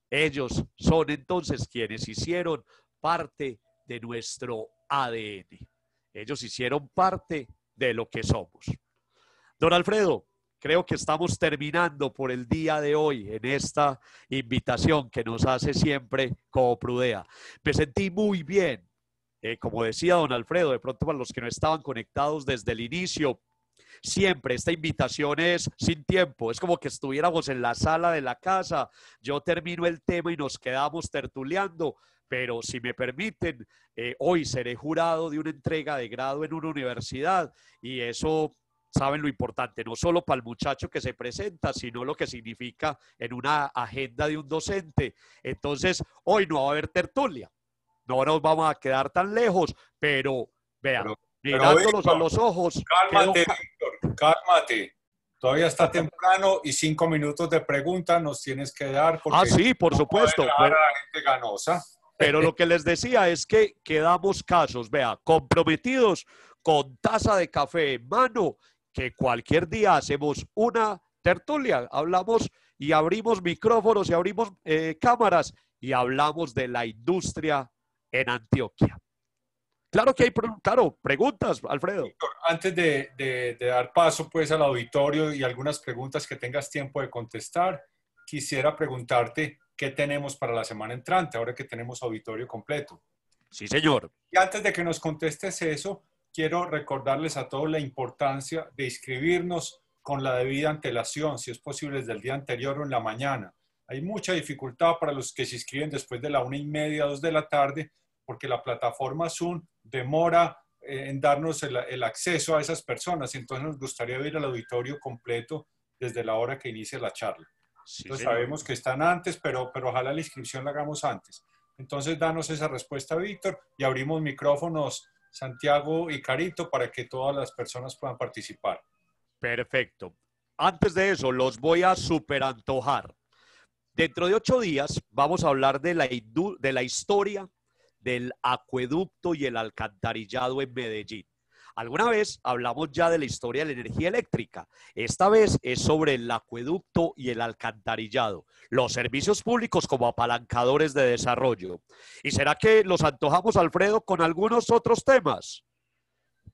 Ellos son entonces quienes hicieron parte de nuestro ADN. Ellos hicieron parte de lo que somos. Don Alfredo, creo que estamos terminando por el día de hoy en esta invitación que nos hace siempre Cooprudea. Me sentí muy bien como decía don Alfredo, de pronto para los que no estaban conectados desde el inicio, siempre esta invitación es sin tiempo, es como que estuviéramos en la sala de la casa, yo termino el tema y nos quedamos tertuleando, pero si me permiten, hoy seré jurado de una entrega de grado en una universidad y eso, saben lo importante, no solo para el muchacho que se presenta, sino lo que significa en una agenda de un docente. Entonces, hoy no va a haber tertulia, no nos vamos a quedar tan lejos, pero vea, Pero mirándolos a Víctor, los ojos, cálmate, Víctor, cálmate. Todavía está temprano y 5 minutos de pregunta nos tienes que dar Ah, porque sí, por no puedes supuesto, dejar a la gente ganosa. pero lo que les decía es que quedamos casos, vea, comprometidos con taza de café en mano, que cualquier día hacemos una tertulia, hablamos y abrimos micrófonos y abrimos cámaras y hablamos de la industria en Antioquia. Claro que hay, claro, preguntas, Alfredo. Víctor, antes de dar paso pues al auditorio y algunas preguntas que tengas tiempo de contestar, quisiera preguntarte qué tenemos para la semana entrante, ahora que tenemos auditorio completo. Sí, señor. Y antes de que nos contestes eso, quiero recordarles a todos la importancia de inscribirnos con la debida antelación, si es posible desde el día anterior o en la mañana. Hay mucha dificultad para los que se inscriben después de la 1:30, 2 de la tarde, porque la plataforma Zoom demora en darnos el acceso a esas personas. Entonces nos gustaría ver el auditorio completo desde la hora que inicie la charla. Sí, Entonces señor. sabemos que están antes, pero ojalá la inscripción la hagamos antes. Entonces danos esa respuesta, Víctor, y abrimos micrófonos Santiago y Carito para que todas las personas puedan participar. Perfecto. Antes de eso, los voy a superantojar. Dentro de 8 días vamos a hablar de la historia del acueducto y el alcantarillado en Medellín. Alguna vez hablamos ya de la historia de la energía eléctrica. Esta vez es sobre el acueducto y el alcantarillado, los servicios públicos como apalancadores de desarrollo. ¿Y será que los antojamos, Alfredo, con algunos otros temas?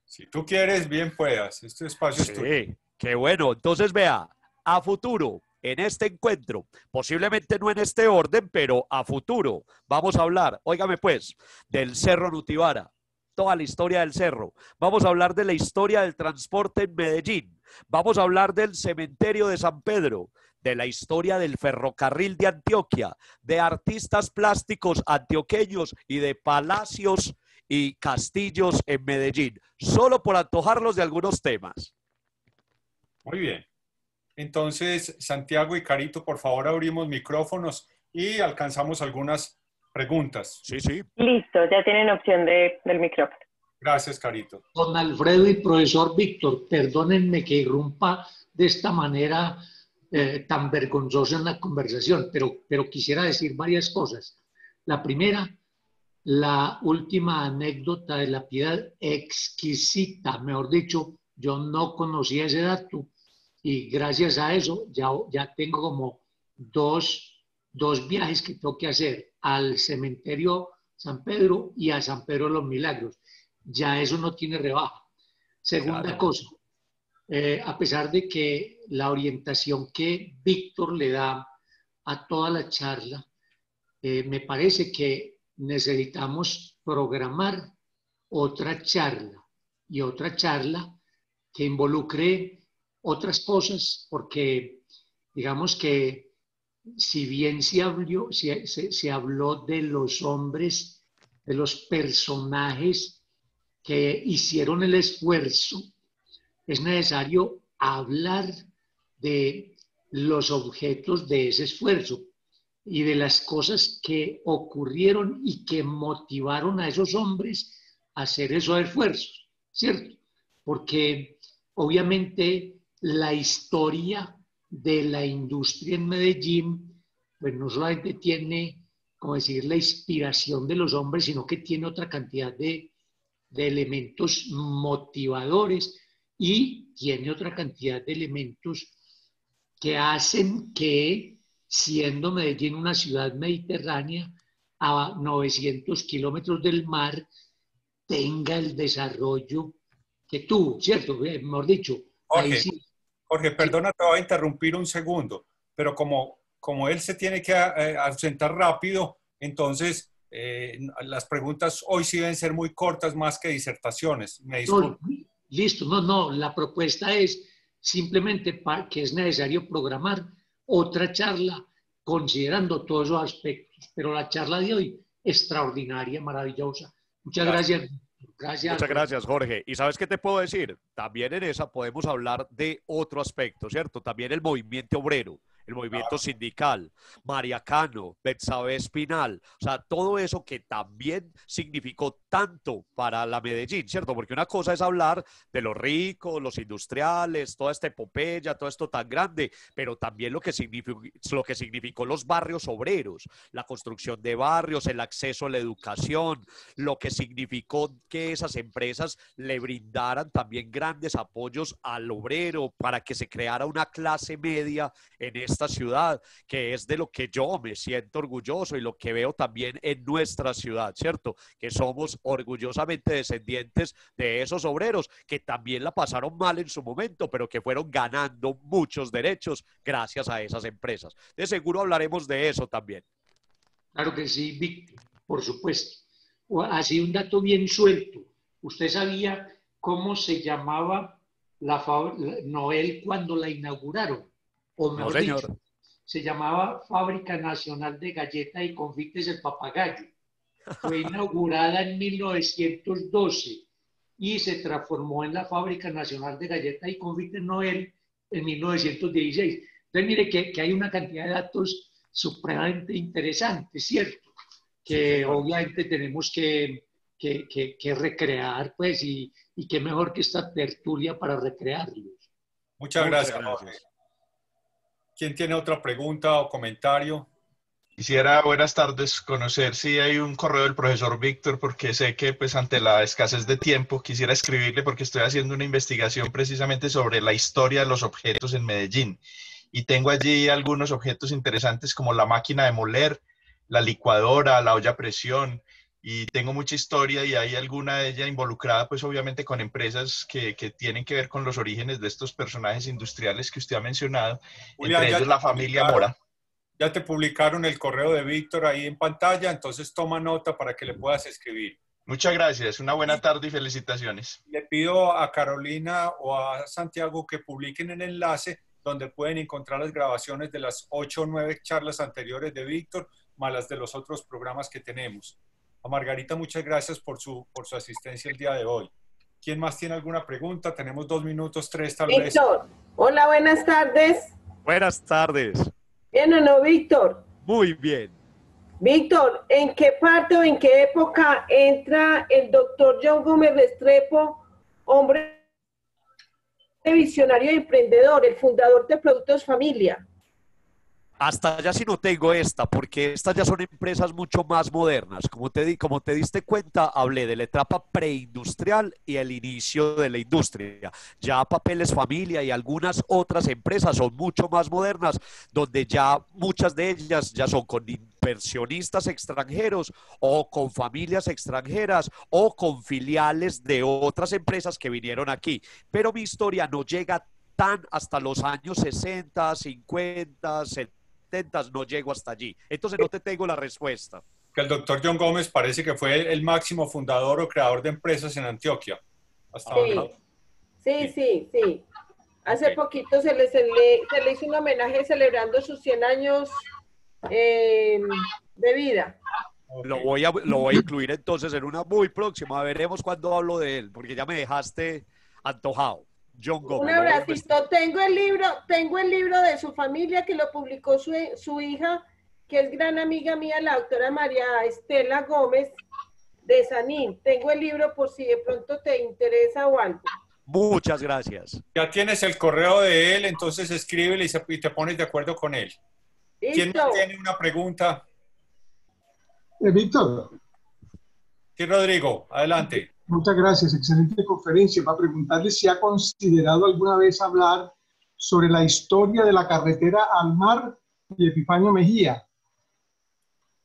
Si tú quieres, bien puedas. Este espacio es tuyo. Sí, qué bueno. Entonces, vea, a futuro, en este encuentro, posiblemente no en este orden, pero a futuro, vamos a hablar, óigame pues, del Cerro Nutibara, toda la historia del cerro. Vamos a hablar de la historia del transporte en Medellín. Vamos a hablar del cementerio de San Pedro, de la historia del ferrocarril de Antioquia, de artistas plásticos antioqueños y de palacios y castillos en Medellín, solo por antojarlos de algunos temas. Muy bien. Entonces, Santiago y Carito, por favor, abrimos micrófonos y alcanzamos algunas preguntas. Sí, sí. Listo, ya tienen opción del micrófono. Gracias, Carito. Don Alfredo y profesor Víctor, perdónenme que irrumpa de esta manera tan vergonzosa en la conversación, pero quisiera decir varias cosas. La primera, la última anécdota de la Piedad, exquisita, mejor dicho, yo no conocía ese dato y gracias a eso ya tengo como dos viajes que tengo que hacer al cementerio San Pedro y a San Pedro de los Milagros. Ya eso no tiene rebaja. Segunda Claro. cosa, a pesar de que la orientación que Víctor le da a toda la charla, me parece que necesitamos programar otra charla y otra charla que involucre otras cosas, porque digamos que si bien se habló de los hombres, de los personajes que hicieron el esfuerzo, es necesario hablar de los objetos de ese esfuerzo y de las cosas que ocurrieron y que motivaron a esos hombres a hacer esos esfuerzos, ¿cierto? Porque obviamente la historia de la industria en Medellín, pues no solamente tiene, como decir, la inspiración de los hombres, sino que tiene otra cantidad de elementos motivadores y tiene otra cantidad de elementos que hacen que, siendo Medellín una ciudad mediterránea a 900 kilómetros del mar, tenga el desarrollo que tuvo, ¿cierto? Mejor dicho, ahí sí. Jorge, perdona, te voy a interrumpir un segundo, pero como él se tiene que ausentar rápido, entonces Las preguntas hoy sí deben ser muy cortas más que disertaciones. Me No, disculpo. listo, no, la propuesta es simplemente que es necesario programar otra charla considerando todos esos aspectos, pero la charla de hoy, extraordinaria, maravillosa. Muchas gracias. Gracias. Muchas gracias, Jorge. ¿Y sabes qué te puedo decir? También en esa podemos hablar de otro aspecto, ¿cierto? También el movimiento obrero, el movimiento sindical, María Cano, Betsabe Espinal, o sea, todo eso que también significó tanto para la Medellín, ¿cierto? Porque una cosa es hablar de los ricos, los industriales, toda esta epopeya, todo esto tan grande, pero también lo que significó los barrios obreros, la construcción de barrios, el acceso a la educación, lo que significó que esas empresas le brindaran también grandes apoyos al obrero para que se creara una clase media en esta ciudad, que es de lo que yo me siento orgulloso y lo que veo también en nuestra ciudad, ¿cierto? Que somos orgullosamente descendientes de esos obreros que también la pasaron mal en su momento, pero que fueron ganando muchos derechos gracias a esas empresas. De seguro hablaremos de eso también. Claro que sí, Víctor, por supuesto. Así un dato bien suelto. ¿Usted sabía cómo se llamaba Noel cuando la inauguraron? O mejor dicho, se llamaba Fábrica Nacional de Galletas y Confites El Papagayo. Fue inaugurada en 1912 y se transformó en la Fábrica Nacional de Galletas y Confites Noel en 1916. Entonces, mire que hay una cantidad de datos supremamente interesantes, ¿cierto? Que sí, obviamente tenemos que recrear, pues, y qué mejor que esta tertulia para recrearlos. Muchas gracias, Jorge. ¿Quién tiene otra pregunta o comentario? Quisiera, buenas tardes, conocer si hay un correo del profesor Víctor, porque sé que pues ante la escasez de tiempo quisiera escribirle porque estoy haciendo una investigación precisamente sobre la historia de los objetos en Medellín. Y tengo allí algunos objetos interesantes como la máquina de moler, la licuadora, la olla a presión, y tengo mucha historia y hay alguna de ellas involucrada pues obviamente con empresas que tienen que ver con los orígenes de estos personajes industriales que usted ha mencionado, Julián, entre ellos la familia Mora. Ya te publicaron el correo de Víctor ahí en pantalla, entonces toma nota para que le puedas escribir. Muchas gracias, una buena tarde y felicitaciones. Le pido a Carolina o a Santiago que publiquen el enlace donde pueden encontrar las grabaciones de las 8 o 9 charlas anteriores de Víctor, más las de los otros programas que tenemos. A Margarita, muchas gracias por su asistencia el día de hoy. ¿Quién más tiene alguna pregunta? Tenemos 2 minutos, 3 tal vez. Víctor, hola, buenas tardes. Buenas tardes. ¿Bien o no, Víctor? Muy bien. Víctor, ¿en qué parte o en qué época entra el doctor John Gómez Restrepo, hombre visionario y emprendedor, el fundador de Productos Familia? Hasta allá sí no tengo esta, porque estas ya son empresas mucho más modernas. Como te diste cuenta, hablé de la etapa preindustrial y el inicio de la industria. Ya Papeles Familia y algunas otras empresas son mucho más modernas, donde ya muchas de ellas ya son con inversionistas extranjeros o con familias extranjeras o con filiales de otras empresas que vinieron aquí. Pero mi historia no llega tan hasta los años 60, 50, 70. No llego hasta allí. Entonces no te tengo la respuesta. Que el doctor John Gómez parece que fue el máximo fundador o creador de empresas en Antioquia. Hasta sí. Hace poquito se le hizo un homenaje celebrando sus 100 años de vida. Okay. Lo voy a incluir entonces en una muy próxima. Veremos cuándo hablo de él, porque ya me dejaste antojado. John Gómez. Un abracito. Tengo el libro de su familia que lo publicó su hija, que es gran amiga mía, la doctora María Estela Gómez de Sanín. Tengo el libro por si de pronto te interesa o algo. Muchas gracias. Ya tienes el correo de él, entonces escríbele y te pones de acuerdo con él. ¿Listo? ¿Quién más tiene una pregunta? Víctor. Sí, Rodrigo, adelante. Muchas gracias, excelente conferencia. Para preguntarle si ha considerado alguna vez hablar sobre la historia de la carretera al mar y Epifanio Mejía.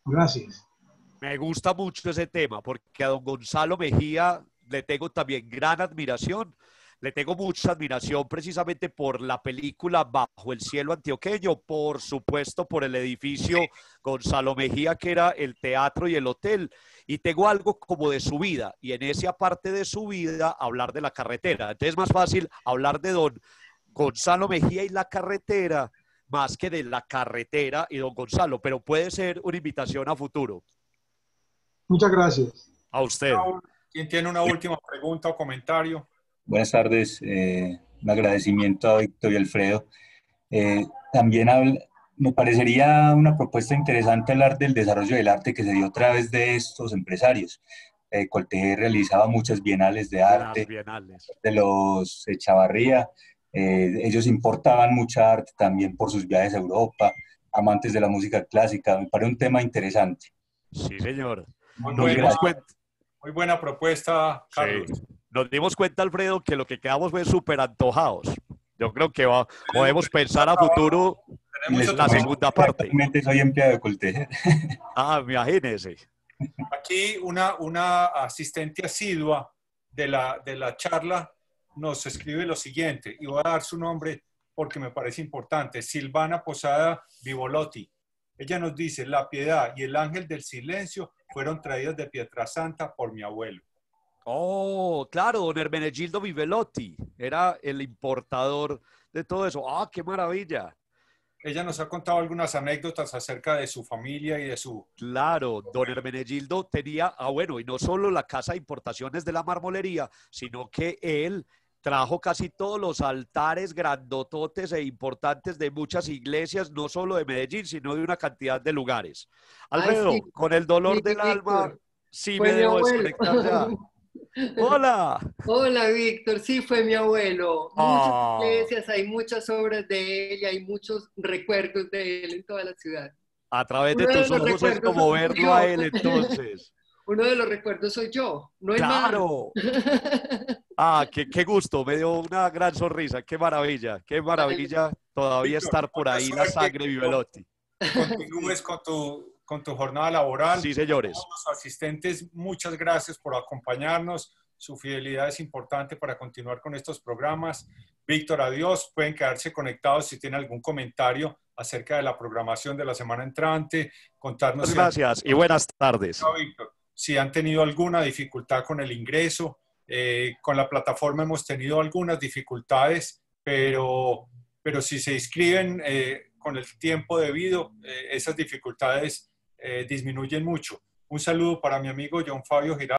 Gracias. Me gusta mucho ese tema porque a don Gonzalo Mejía le tengo también gran admiración. le tengo mucha admiración precisamente por la película Bajo el cielo antioqueño, por supuesto por el edificio Gonzalo Mejía, que era el teatro y el hotel, y tengo algo como de su vida, y en esa parte de su vida hablar de la carretera. Entonces es más fácil hablar de don Gonzalo Mejía y la carretera, más que de la carretera y don Gonzalo, pero puede ser una invitación a futuro. Muchas gracias. A usted. ¿Quién tiene una última pregunta o comentario? Buenas tardes, un agradecimiento a Víctor y Alfredo. También me parecería una propuesta interesante hablar del desarrollo del arte que se dio a través de estos empresarios. Coltejer realizaba muchas bienales de arte, de los Echavarría. Ellos importaban mucha arte también por sus viajes a Europa, amantes de la música clásica. Me parece un tema interesante. Sí, señor. Muy buena propuesta, Carlos. Sí. Nos dimos cuenta, Alfredo, que lo que quedamos fue súper antojados. Yo creo que podemos pensar a futuro en la segunda parte. Actualmente soy empleado de Coltejer. Ah, imagínese. Aquí una asistente asidua de la charla nos escribe lo siguiente, y voy a dar su nombre porque me parece importante: Silvana Posada Vivolotti. Ella nos dice: la piedad y el ángel del silencio fueron traídas de Pietrasanta por mi abuelo. Oh, claro, don Hermenegildo Vivelotti era el importador de todo eso. ¡Ah, qué maravilla! Ella nos ha contado algunas anécdotas acerca de su familia y de su... Claro, don Hermenegildo tenía, bueno, y no solo la casa de importaciones de la marmolería, sino que él trajo casi todos los altares grandototes e importantes de muchas iglesias, no solo de Medellín, sino de una cantidad de lugares. Alfredo, sí, con el dolor del alma, sí me debo desconectar ya. Hola. Hola, Víctor. Sí, fue mi abuelo. Muchas iglesias, hay muchas obras de él, hay muchos recuerdos de él en toda la ciudad. A través de tus ojos es como verlo a él, entonces. Uno de los recuerdos soy yo, no hay ¡Claro! Ah, qué gusto, me dio una gran sonrisa, qué maravilla todavía estar por ahí la sangre Vivelotti. Continúes con tu jornada laboral. Sí, señores. A todos los asistentes, muchas gracias por acompañarnos. Su fidelidad es importante para continuar con estos programas. Víctor, adiós. Pueden quedarse conectados si tienen algún comentario acerca de la programación de la semana entrante. Contarnos. Muchas gracias y buenas tardes. Víctor, si han tenido alguna dificultad con el ingreso, con la plataforma hemos tenido algunas dificultades, pero si se inscriben con el tiempo debido, esas dificultades disminuyen mucho. Un saludo para mi amigo John Fabio Giraldo.